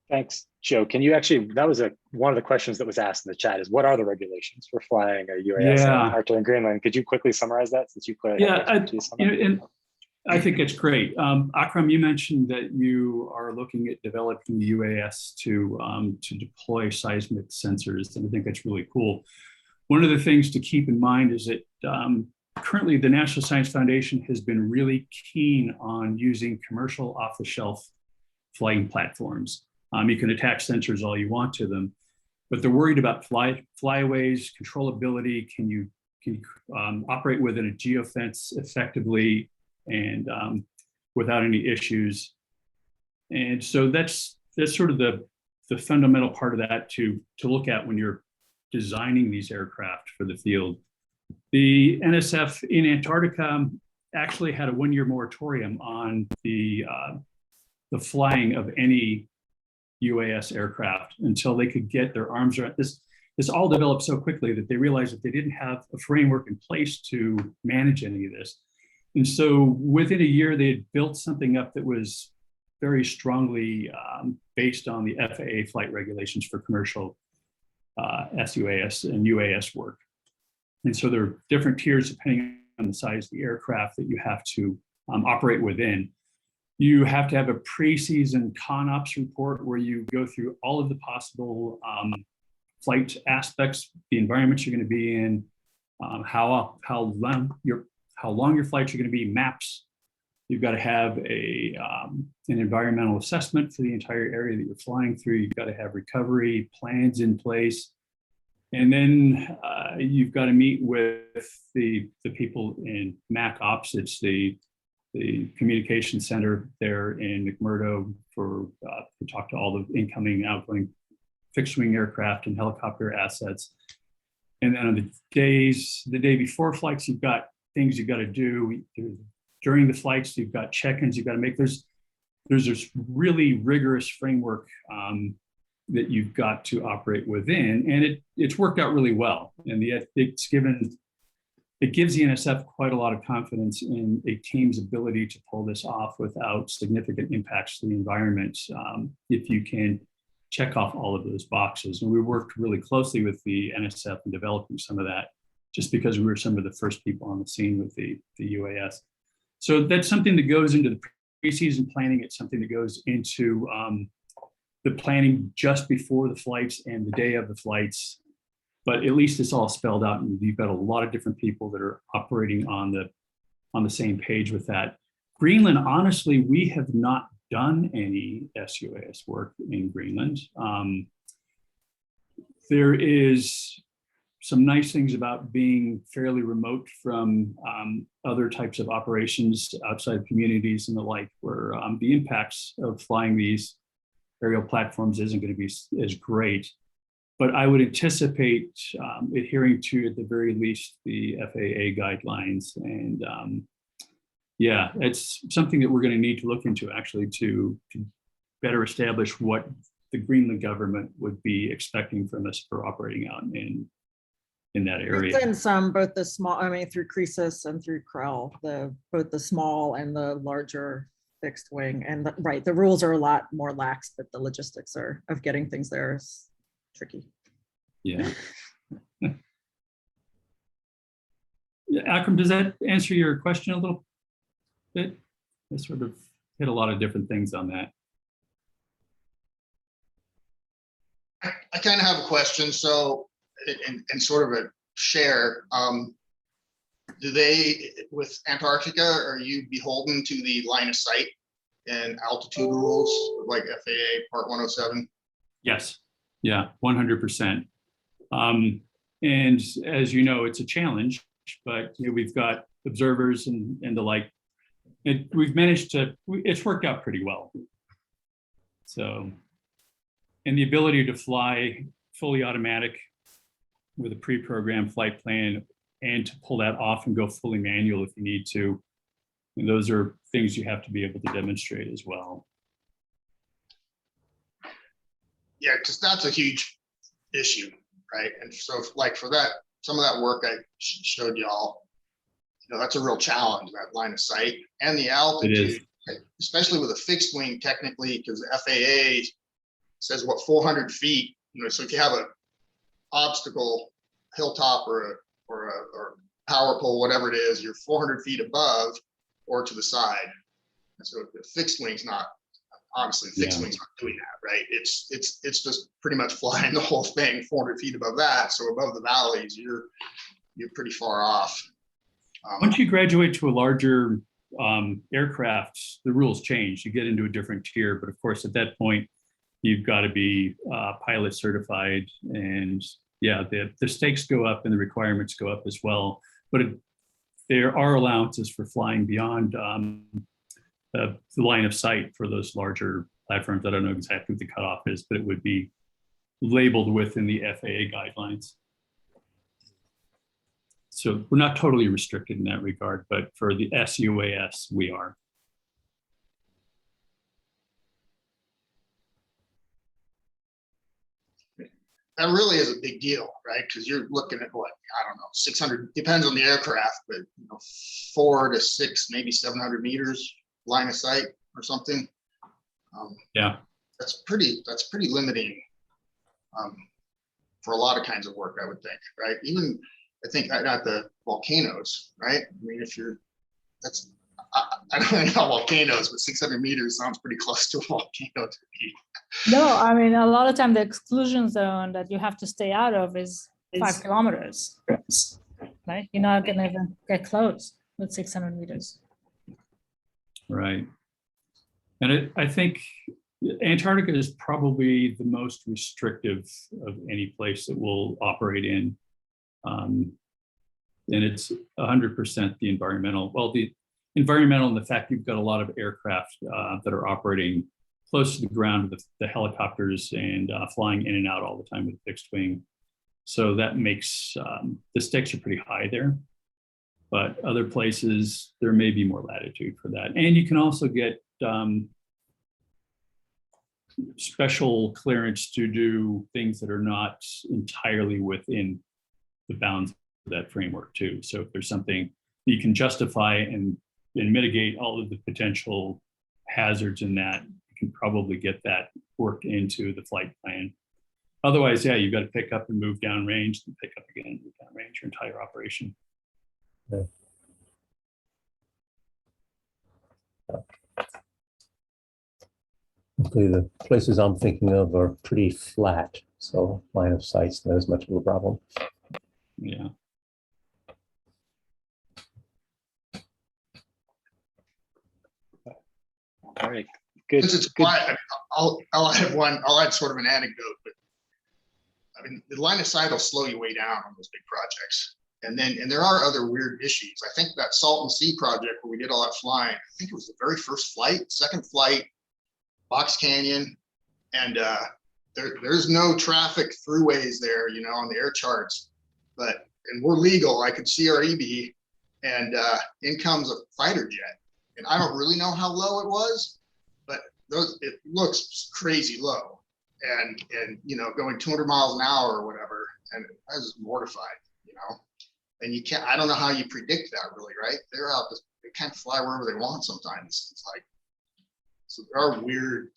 Thanks, Joe. Can you actually, that was one of the questions that was asked in the chat is what are the regulations for flying a UAS in Antarctica and Greenland? Could you quickly summarize that since you clearly have expertise on that? And I think it's great. Akram, you mentioned that you are looking at developing the UAS to deploy seismic sensors, and I think that's really cool. One of the things to keep in mind is that currently the National Science Foundation has been really keen on using commercial off-the-shelf flying platforms. You can attach sensors all you want to them, but they're worried about flyaways, controllability. Can you operate within a geofence effectively and without any issues? And so that's sort of the fundamental part of that to look at when you're designing these aircraft for the field. The NSF in Antarctica actually had a 1-year moratorium on the flying of any UAS aircraft until they could get their arms around this. this all developed so quickly that they realized that they didn't have a framework in place to manage any of this. And so within a year, they had built something up that was very strongly based on the FAA flight regulations for commercial sUAS and UAS work. And so there are different tiers depending on the size of the aircraft that you have to operate within. You have to have a pre-season ConOps report where you go through all of the possible flight aspects, the environments you're going to be in, how long your flights are going to be, maps. You've got to have an environmental assessment for the entire area that you're flying through. You've got to have recovery plans in place. And then you've got to meet with the people in MAC Ops. It's the communication center there in McMurdo to talk to all the incoming, outgoing fixed wing aircraft and helicopter assets. And then on the day before flights, you've got things you've got to do. During the flights, you've got check-ins you've got to make. There's this really rigorous framework that you've got to operate within, and it's worked out really well. And it gives the NSF quite a lot of confidence in a team's ability to pull this off without significant impacts to the environment if you can check off all of those boxes. And we worked really closely with the NSF in developing some of that, just because we were some of the first people on the scene with the UAS. So that's something that goes into the pre-season planning. It's something that goes into the planning just before the flights and the day of the flights. But at least it's all spelled out, and you've got a lot of different people that are operating on the same page with that. Greenland, honestly, we have not done any sUAS work in Greenland. There is some nice things about being fairly remote from other types of operations outside communities and the like, where the impacts of flying these aerial platforms isn't going to be as great. But I would anticipate adhering to, at the very least, the FAA guidelines. And yeah, it's something that we're going to need to look into, actually, to better establish what the Greenland government would be expecting from us for operating out in that area. We've done some, both the small, I mean, through Croesus and through Krell, both the small and the larger fixed wing. And right, the rules are a lot more lax, but the logistics of getting things there is tricky. Yeah. Akram, does that answer your question a little bit? I sort of hit a lot of different things on that. I kind of have a question. So, in sort of a share, do they, with Antarctica, are you beholden to the line of sight and altitude rules like FAA Part 107? Yes. Yeah, 100%. And as you know, it's a challenge, but we've got observers and the like. And we've managed to, it's worked out pretty well. So, and the ability to fly fully automatic with a pre-programmed flight plan and to pull that off and go fully manual if you need to. And those are things you have to be able to demonstrate as well. Yeah, because that's a huge issue, right? And so, like, for that, some of that work I showed y'all, that's a real challenge, that line of sight and the altitude, especially with a fixed wing, technically, because the FAA says, 400 feet, so if you have a obstacle, hilltop or a power pole, whatever it is, you're 400 feet above or to the side. And so the fixed wing's not, obviously the fixed wing's not doing that, right? It's just pretty much flying the whole thing 400 feet above that. So above the valleys, you're pretty far off. Once you graduate to a larger aircraft, the rules change. You get into a different tier, but of course at that point, you've got to be pilot certified, and yeah, the stakes go up and the requirements go up as well. But there are allowances for flying beyond the line of sight for those larger platforms. I don't know exactly what the cutoff is, but it would be labeled within the FAA guidelines. So we're not totally restricted in that regard, but for the sUAS, we are. that really is a big deal, right? Because you're looking at what, I don't know, 600, depends on the aircraft, but 4 to 6, maybe 700 meters line of sight or something. Yeah, that's pretty limiting for a lot of kinds of work, I would think, right? Even I think at the volcanoes, right? I mean, if you're, I don't know about volcanoes, but 600 meters sounds pretty close to a volcano to me. No, I mean, a lot of time the exclusion zone that you have to stay out of is 5 kilometers, right? You're not gonna even get close with 600 meters. right. And I think Antarctica is probably the most restrictive of any place that we'll operate in. And it's 100% the environmental. Well, the environmental and the fact you've got a lot of aircraft that are operating close to the ground with the helicopters and flying in and out all the time with fixed wing. So that makes the stakes are pretty high there. But other places, there may be more latitude for that. And you can also get special clearance to do things that are not entirely within the bounds of that framework too. So if there's something you can justify and mitigate all of the potential hazards in that, you can probably get that worked into the flight plan. Otherwise, yeah, you've got to pick up and move downrange, and pick up again and move downrange your entire operation. Yeah. Hopefully the places I'm thinking of are pretty flat, so line of sight's not as much of a problem. Yeah. All right, good. Since it's quiet, I mean, I'll add sort of an anecdote, but I mean, the line of sight will slow you way down on those big projects. And there are other weird issues. I think that Salton Sea project where we did all that flying, I think it was the very first flight, second flight, Box Canyon, and there's no traffic throughways there, on the air charts, and we're legal. I could see our EB, and in comes a fighter jet, and I don't really know how low it was, but it looks crazy low, and going 200 miles an hour or whatever, and I was mortified, and you can't. I don't know how you predict that really, right? They're out. They can't fly wherever they want sometimes. It's like. So there are weird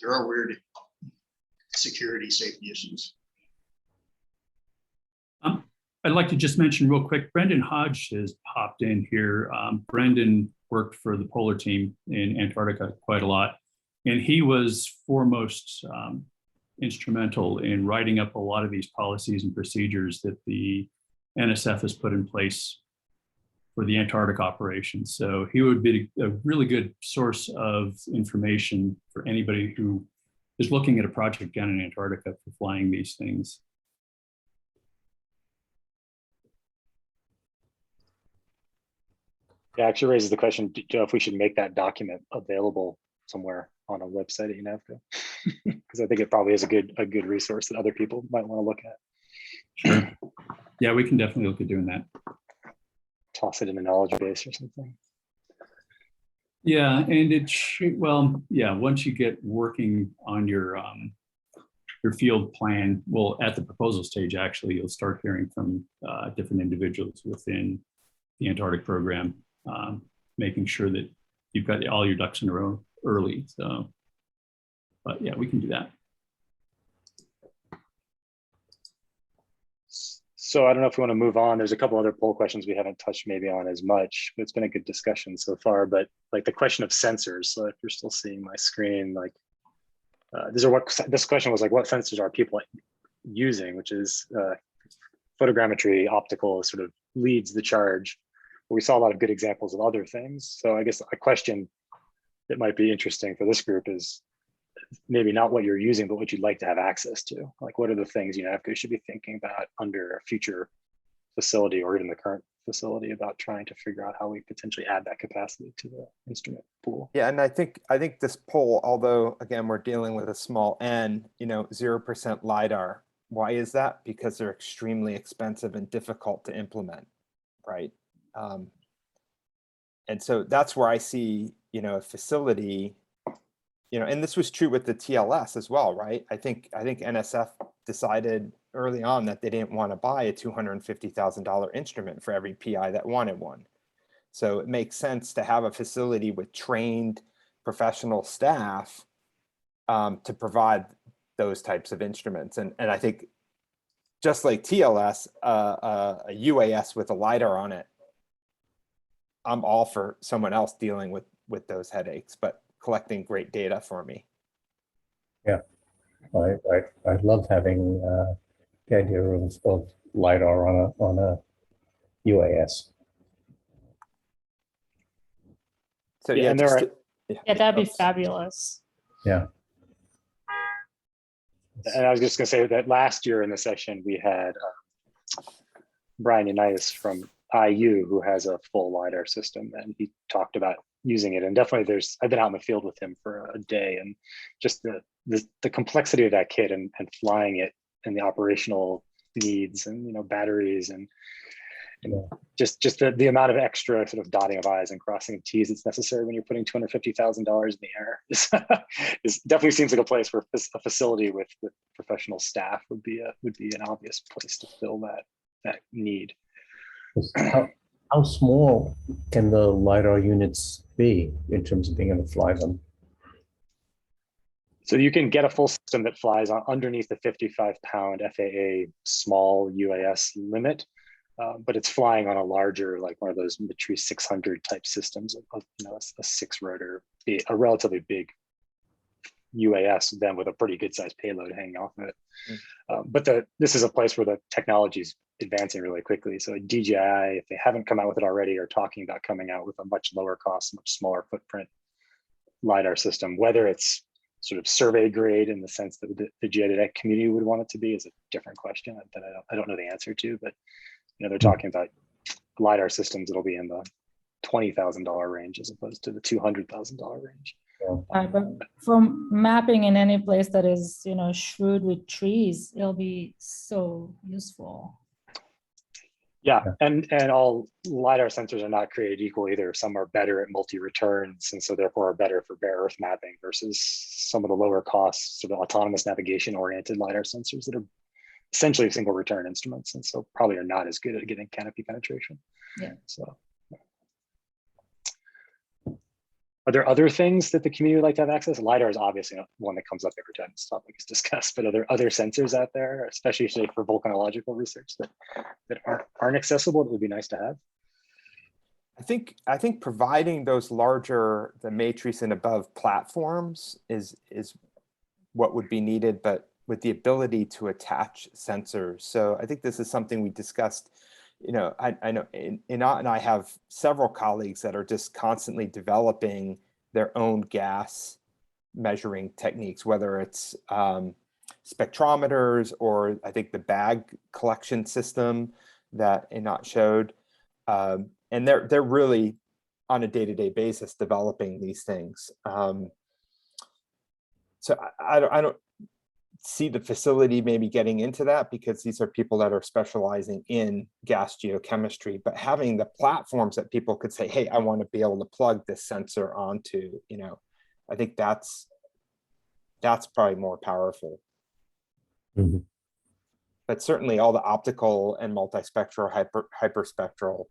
security safety issues. I'd like to just mention real quick, Brendan Hodge has popped in here. Brendan worked for the polar team in Antarctica quite a lot, and he was foremost instrumental in writing up a lot of these policies and procedures that the NSF has put in place for the Antarctic operations. So he would be a really good source of information for anybody who is looking at a project down in Antarctica for flying these things. It actually raises the question, Joe, if we should make that document available somewhere on a website at UNAVCO, because I think it probably is a good resource that other people might want to look at. Sure. Yeah, we can definitely look at doing that. Toss it in the knowledge base or something. Yeah, and it should, well, yeah, once you get working on your field plan, well, at the proposal stage, actually, you'll start hearing from different individuals within the Antarctic program, making sure that you've got all your ducks in a row early. So, but yeah, we can do that. So I don't know if we want to move on. There's a couple other poll questions we haven't touched maybe on as much, but it's been a good discussion so far. But like the question of sensors. So if you're still seeing my screen, like this question was like, what sensors are people using? Which is photogrammetry, optical sort of leads the charge. But we saw a lot of good examples of other things. So I guess a question that might be interesting for this group is maybe not what you're using, but what you'd like to have access to. Like, what are the things UNAVCO should be thinking about under a future facility or even the current facility about trying to figure out how we potentially add that capacity to the instrument pool? Yeah, and I think this poll, although again we're dealing with a small n, 0% LiDAR. Why is that? Because they're extremely expensive and difficult to implement, right? And so that's where I see, a facility. And this was true with the TLS as well, right? I think NSF decided early on that they didn't want to buy a $250,000 instrument for every PI that wanted one. So it makes sense to have a facility with trained professional staff to provide those types of instruments. And I think just like TLS, a UAS with a LiDAR on it, I'm all for someone else dealing with those headaches, but collecting great data for me. Yeah, I love having the idea of LiDAR on a UAS. So Yeah, yeah, and there are, Yeah, that'd be fabulous. Yeah. and I was just gonna say that last year in the session, we had Brian Unitas from IU, who has a full LiDAR system, and he talked about using it. And definitely I've been out in the field with him for a day, and just the complexity of that kit and flying it and the operational needs and, you know, batteries and just the amount of extra sort of dotting of I's and crossing of T's that's necessary when you're putting $250,000 in the air is definitely seems like a place where a facility with professional staff would be an obvious place to fill that need. How small can the LiDAR units be in terms of being able to fly them? So you can get a full system that flies underneath the 55-pound FAA small UAS limit, but it's flying on a larger, like one of those Matrice 600 type systems of, you know, a 6-rotor, a relatively big UAS, then with a pretty good sized payload hanging off of it. But this is a place where the technology is advancing really quickly. So DJI, if they haven't come out with it already, are talking about coming out with a much lower cost, much smaller footprint LiDAR system. Whether it's sort of survey grade in the sense that the geodetic community would want it to be is a different question that I don't know the answer to. But, you know, they're talking about LiDAR systems that'll be in the $20,000 range as opposed to the $200,000 range. But from mapping in any place that is, you know, shrewd with trees, it'll be so useful. Yeah, and all LiDAR sensors are not created equal either. Some are better at multi-returns, and so therefore are better for bare earth mapping versus some of the lower cost sort of autonomous navigation oriented LiDAR sensors that are essentially single return instruments, and so probably are not as good at getting canopy penetration. Yeah. So are there other things that the community would like to have access? LiDAR is obviously one that comes up every time this topic is discussed, but are there other sensors out there, especially say for volcanological research, that aren't accessible that would be nice to have? I think providing those larger, the Matrice and above platforms is what would be needed, but with the ability to attach sensors. So I think this is something we discussed. You know, I know Inat and I have several colleagues that are just constantly developing their own gas measuring techniques, whether it's spectrometers or I think the bag collection system that Inat showed. And they're really on a day-to-day basis developing these things. So I don't see the facility maybe getting into that because these are people that are specializing in gas geochemistry, but having the platforms that people could say, hey, I want to be able to plug this sensor onto, you know, I think that's probably more powerful. Mm-hmm. But certainly all the optical and multispectral, hyperspectral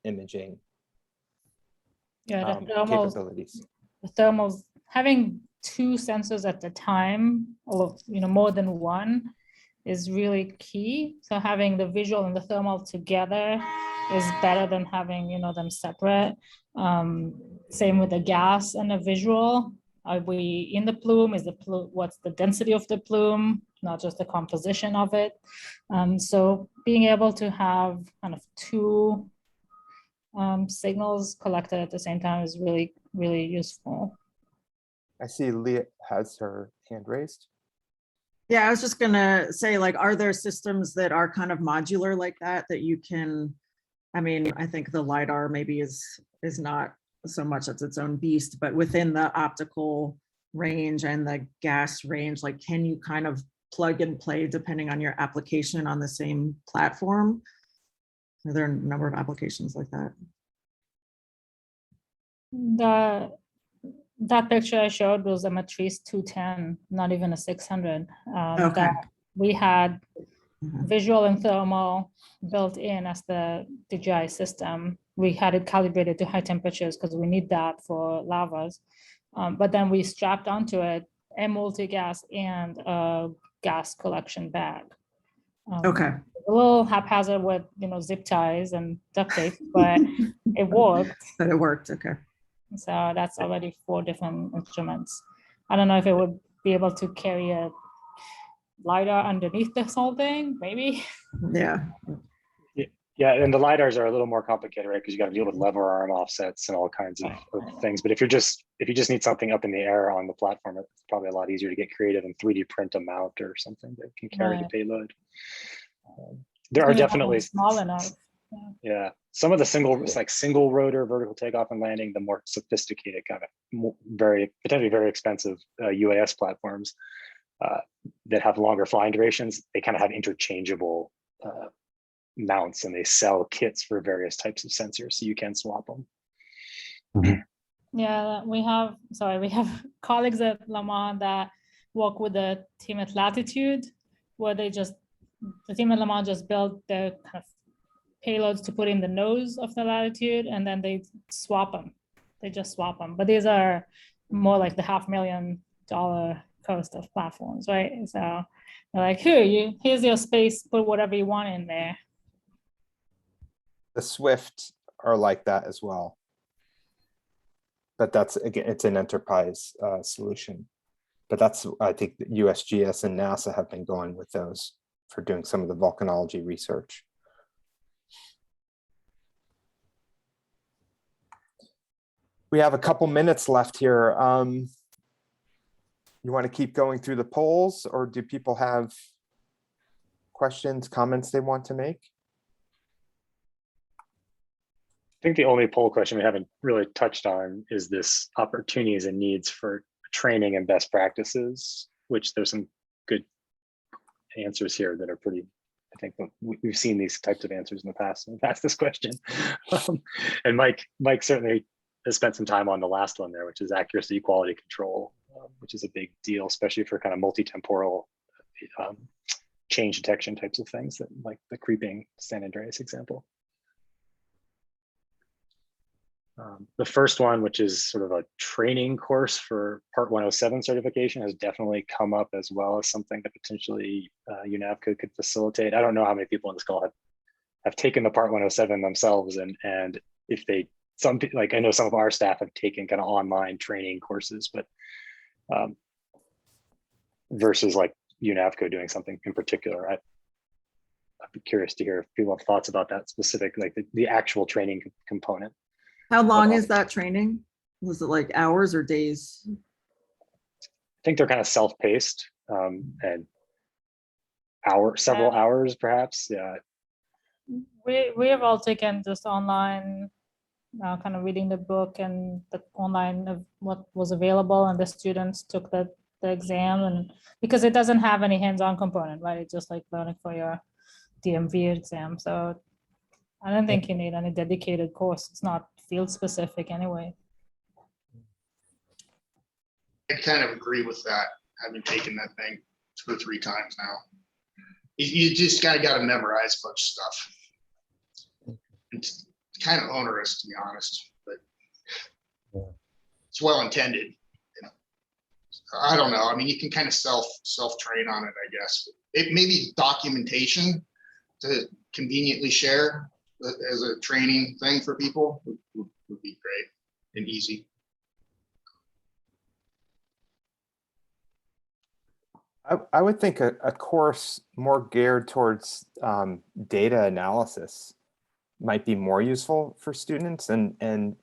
imaging capabilities. The thermals, having 2 sensors at the time, or, you know, more than one, is really key. So having the visual and the thermal together is better than having, you know, them separate. Same with the gas and the visual. Are we in the plume? Is the plume, what's the density of the plume, not just the composition of it? So being able to have kind of 2 signals collected at the same time is really, really useful. I see Leah has her hand raised. Yeah, I was just gonna say, like, are there systems that are kind of modular like that you can, I mean, I think the LiDAR maybe is not so much as its own beast, but within the optical range and the gas range, like, can you kind of plug and play depending on your application on the same platform? Are there a number of applications like that? That picture I showed was a Matrice 210, not even a 600. Okay. That we had visual and thermal built in as the GI system. We had it calibrated to high temperatures because we need that for lavas. But then we strapped onto it a multi-gas and a gas collection bag. Okay. A little haphazard with zip ties and duct tape, but it worked. But it worked. Okay. So that's already 4 different instruments. I don't know if it would be able to carry a LiDAR underneath this whole thing, maybe. Yeah. Yeah, and the LiDARs are a little more complicated, right? Because you got to deal with lever arm offsets and all kinds of things. But if you just need something up in the air on the platform, it's probably a lot easier to get creative and 3D print a mount or something that can carry the payload. There are definitely small enough. Yeah, some of the single rotor vertical takeoff and landing, the more sophisticated kind of potentially very expensive UAS platforms that have longer flying durations, they kind of have interchangeable mounts, and they sell kits for various types of sensors, so you can swap them. Yeah, we have colleagues at Lamont that work with the team at Latitude, where the team at Lamont just built the kind of payloads to put in the nose of the Latitude, and then they swap them. They just swap them. But these are more like the $500,000 cost of platforms, right? So they're like, here's your space, put whatever you want in there. The Swift are like that as well. But that's, again, it's an enterprise solution. But that's, I think, the USGS and NASA have been going with those for doing some of the volcanology research. We have a couple minutes left here. You want to keep going through the polls, or do people have questions, comments they want to make? I think the only poll question we haven't really touched on is this opportunities and needs for training and best practices, which there's some good answers here that are pretty, I think we've seen these types of answers in the past when we've asked this question. And Mike certainly has spent some time on the last one there, which is accuracy, quality control, which is a big deal, especially for kind of multi-temporal change detection types of things, that like the creeping San Andreas example. The first one, which is sort of a training course for Part 107 certification, has definitely come up as well as something that potentially UNAVCO could facilitate. I don't know how many people on this call have taken the Part 107 themselves, and if they, like I know some of our staff have taken kind of online training courses, but versus like UNAVCO doing something in particular. I'd be curious to hear if people have thoughts about that specific, like the actual training component. How long is that training? Was it like hours or days? I think they're kind of self-paced and several hours perhaps. Yeah. We have all taken just online, kind of reading the book and the online of what was available, and the students took the exam, and because it doesn't have any hands-on component, right? It's just like learning for your DMV exam. So I don't think you need any dedicated course. It's not field specific anyway. I kind of agree with that, having taken that thing 2 or 3 times now. You just got to memorize a bunch of stuff. It's kind of onerous, to be honest, but it's well intended. You know, I don't know. I mean, you can kind of self train on it, I guess. It may be documentation to conveniently share as a training thing for people would be great and easy. I would think a course more geared towards data analysis might be more useful for students, and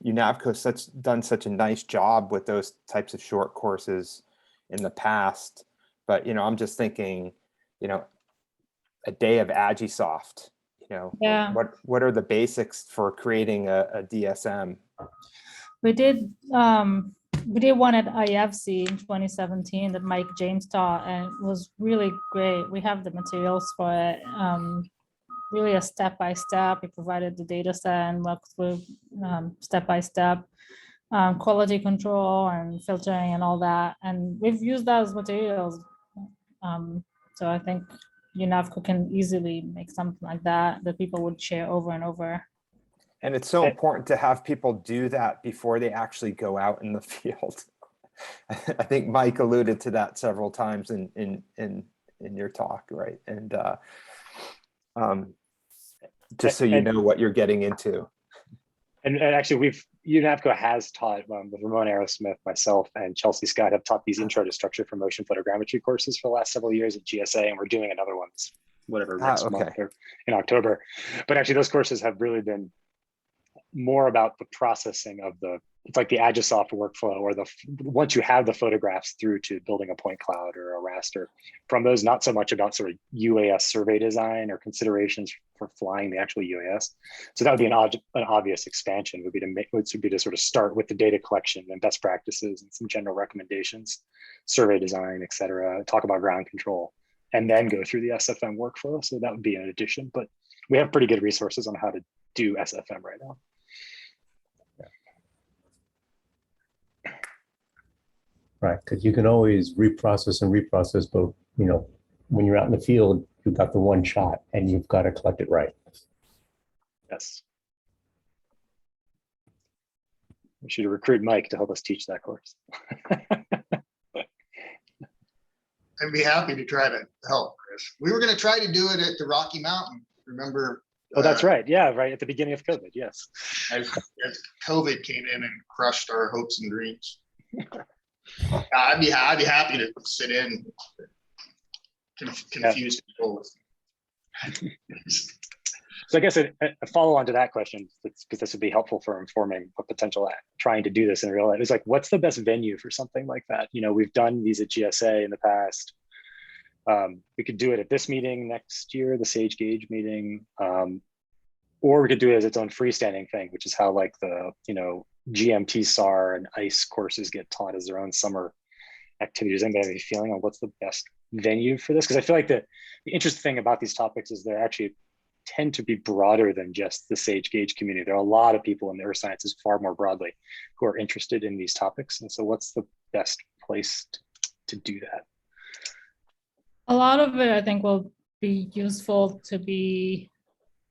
UNAVCO's done such a nice job with those types of short courses in the past. But I'm just thinking, a day of Agisoft. Yeah. What are the basics for creating a DSM? We did one at IFC in 2017 that Mike James taught, and it was really great. We have the materials for it. Really a step-by-step. We provided the data set and walked through step-by-step quality control and filtering and all that. And we've used that as materials. So I think UNAVCO can easily make something like that people would share over and over. And it's so important to have people do that before they actually go out in the field. I think Mike alluded to that several times in your talk, right? And just so you know what you're getting into. And actually, UNAVCO has taught, with Ramon Aerosmith, myself, and Chelsea Scott have taught these intro to structure for motion photogrammetry courses for the last several years at GSA, and we're doing another one, next month or in October. But actually, those courses have really been more about the processing of it's like the Agisoft workflow, or once you have the photographs through to building a point cloud or a raster. From those, not so much about sort of UAS survey design or considerations for flying the actual UAS. So that would be an obvious expansion, would be to sort of start with the data collection and best practices and some general recommendations, survey design, et cetera, talk about ground control, and then go through the SFM workflow. So that would be an addition, but we have pretty good resources on how to do SFM right now. Right, because you can always reprocess and reprocess, but when you're out in the field, you've got the one shot and you've got to collect it right. Yes. We should recruit Mike to help us teach that course. I'd be happy to try to help, Chris. We were going to try to do it at the Rocky Mountain. Remember? Oh, that's right. Yeah, right at the beginning of COVID. Yes. As COVID came in and crushed our hopes and dreams. I'd be happy to sit in, confuse people. So I guess a follow-on to that question, because this would be helpful for informing a potential trying to do this in real life, is like, what's the best venue for something like that? We've done these at GSA in the past. We could do it at this meeting next year, the Sage Gauge meeting, or we could do it as its own freestanding thing, which is how like the GMT SAR and ICE courses get taught as their own summer activities. Anybody have any feeling on what's the best venue for this? Because I feel like the interesting thing about these topics is they're actually tend to be broader than just the Sage Gauge community. There are a lot of people in the earth sciences far more broadly who are interested in these topics. And so what's the best place to do that? A lot of it, I think, will be useful to be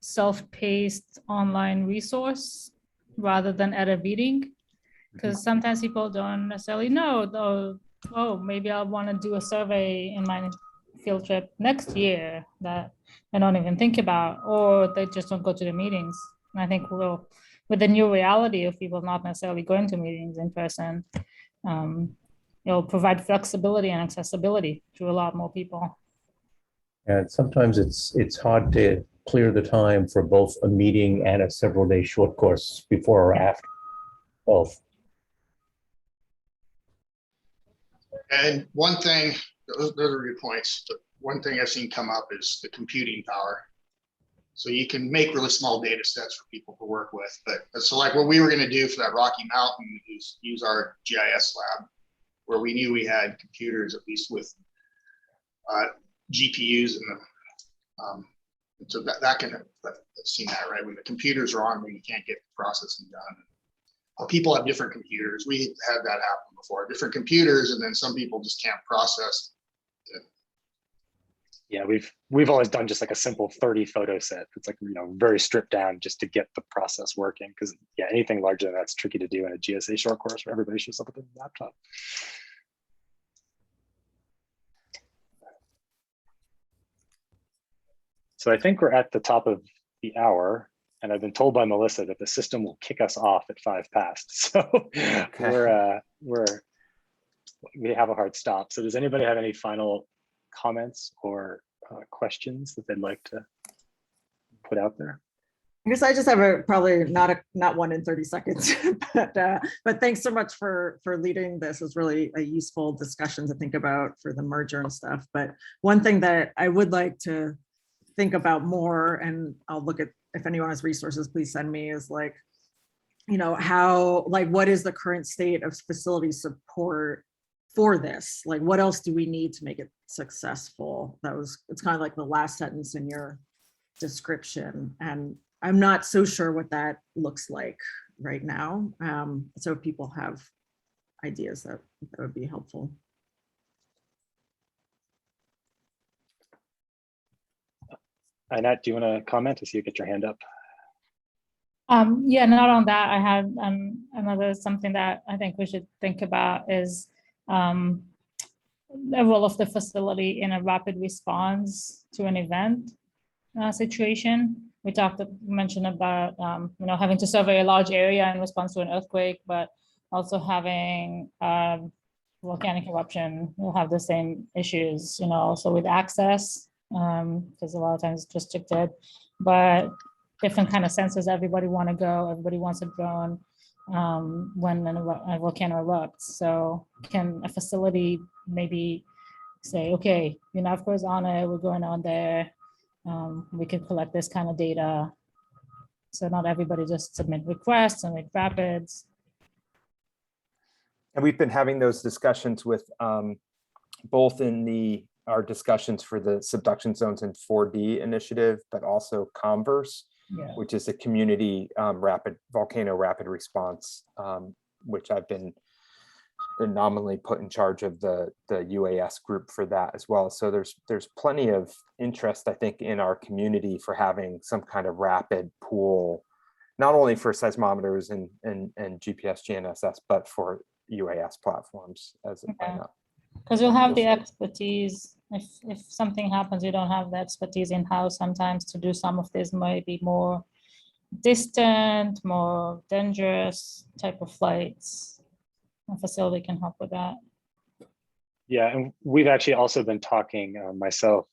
self-paced online resource rather than at a meeting, because sometimes people don't necessarily know, oh, maybe I want to do a survey in my field trip next year that I don't even think about, or they just don't go to the meetings. And I think with the new reality of people not necessarily going to meetings in person, it'll provide flexibility and accessibility to a lot more people. And sometimes it's hard to clear the time for both a meeting and a several-day short course before or after both. And one thing, those are good points, but one thing I've seen come up is the computing power. So you can make really small data sets for people to work with. But so like what we were going to do for that Rocky Mountain is use our GIS lab, where we knew we had computers, at least with GPUs in them. So that can, I've seen that, right? When the computers are on, when you can't get the processing done. Well, people have different computers. We had that happen before, different computers, and then some people just can't process it. Yeah, we've always done just like a simple 30 photo set. It's like, very stripped down just to get the process working. Because yeah, anything larger than that's tricky to do in a GSA short course where everybody shows up with a laptop. So I think we're at the top of the hour, and I've been told by Melissa that the system will kick us off at 5 past. So okay. We have a hard stop. So does anybody have any final comments or questions that they'd like to put out there? I guess I just have probably not one in 30 seconds, but thanks so much for leading this. It's really a useful discussion to think about for the merger and stuff. But one thing that I would like to think about more, and I'll look at, if anyone has resources, please send me, is like, what is the current state of facility support for this? Like, what else do we need to make it successful? It's kind of like the last sentence in your description. And I'm not so sure what that looks like right now. So if people have ideas, that would be helpful. Annette, do you want to comment? I see you get your hand up. Yeah, not on that. I had another something that I think we should think about is the role of the facility in a rapid response to an event situation. We mentioned about having to survey a large area in response to an earthquake, but also having volcanic eruption will have the same issues, also with access, because a lot of times it's restricted, but different kind of senses. Everybody want to go, everybody wants a drone when a volcano erupts. So can a facility maybe say, okay, UNAVCO is on it, we're going on there, we can collect this kind of data. So not everybody just submit requests and make rapids. And we've been having those discussions with both in our discussions for the subduction zones and 4D initiative, but also Converse, which is a community volcano rapid response, which I've been nominally put in charge of the UAS group for that as well. So there's plenty of interest, I think, in our community for having some kind of rapid pool, not only for seismometers and GPS GNSS, but for UAS platforms as it might not. Because you'll have the expertise. If something happens, you don't have the expertise in-house sometimes to do some of this, maybe more distant, more dangerous type of flights. A facility can help with that. Yeah, and we've actually also been talking, myself,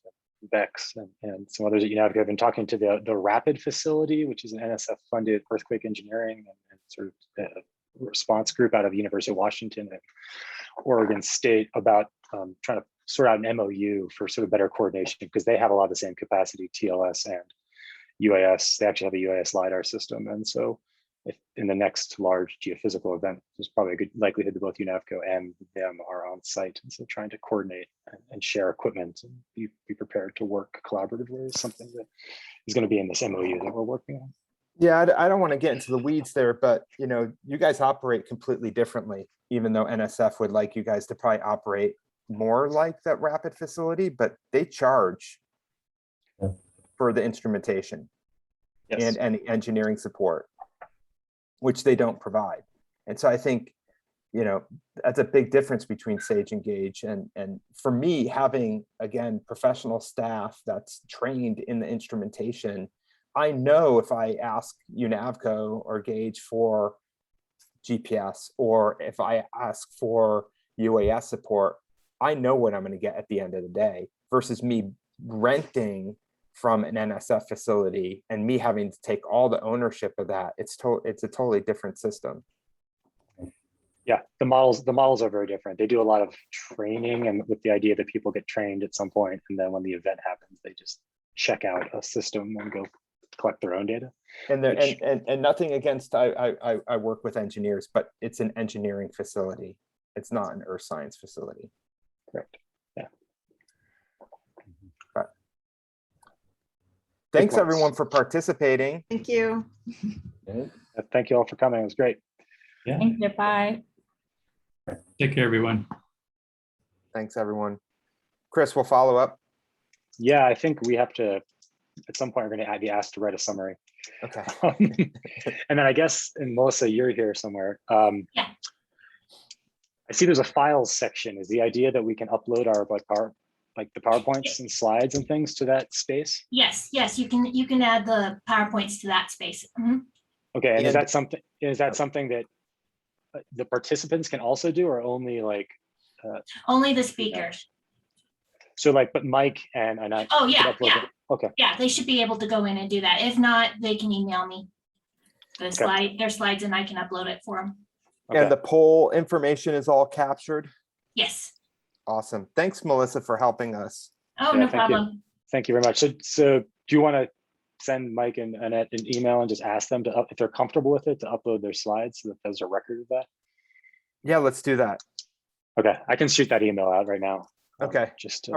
Bex, and some others at UNAVCO have been talking to the RAPID facility, which is an NSF-funded earthquake engineering and sort of response group out of the University of Washington and Oregon State, about trying to sort out an MOU for sort of better coordination, because they have a lot of the same capacity, TLS and UAS. They actually have a UAS LiDAR system. And so if in the next large geophysical event, there's probably a good likelihood that both UNAVCO and them are on site. And so trying to coordinate and share equipment and be prepared to work collaboratively is something that is going to be in this MOU that we're working on. Yeah, I don't want to get into the weeds there, but you guys operate completely differently, even though NSF would like you guys to probably operate more like that rapid facility, but they charge for the instrumentation and engineering support, which they don't provide. And so I think, that's a big difference between Sage and Gage. And for me, having, again, professional staff that's trained in the instrumentation, I know if I ask UNAVCO or Gage for GPS, or if I ask for UAS support, I know what I'm going to get at the end of the day, versus me renting from an NSF facility and me having to take all the ownership of that. It's a totally different system. Yeah, the models are very different. They do a lot of training, and with the idea that people get trained at some point, and then when the event happens, they just check out a system and go collect their own data. And nothing against, I work with engineers, but it's an engineering facility. It's not an earth science facility. Correct. Yeah. But thanks everyone for participating. Thank you. Thank you all for coming. It was great. Yeah. Thank you. Bye. Take care, everyone. Thanks everyone. Chris, we'll follow up. Yeah, I think we have to, at some point, we're going to be asked to write a summary. Okay. And then I guess, and Melissa, you're here somewhere. Yeah. I see there's a files section. Is the idea that we can upload our the PowerPoints and slides and things to that space? Yes, you can add the PowerPoints to that space. Mm-hmm. Okay, and is that something that the participants can also do, or only only the speakers? So but Mike and I. Oh yeah, yeah. Okay. Yeah, they should be able to go in and do that. If not, they can email me their slides, and I can upload it for them. Okay. And the poll information is all captured? Yes. Awesome. Thanks, Melissa, for helping us. Oh, yeah, no problem. Thank you very much. So do you want to send Mike and Annette an email and just ask them to, if they're comfortable with it, to upload their slides so that there's a record of that? Yeah, let's do that. Okay, I can shoot that email out right now. Okay. Just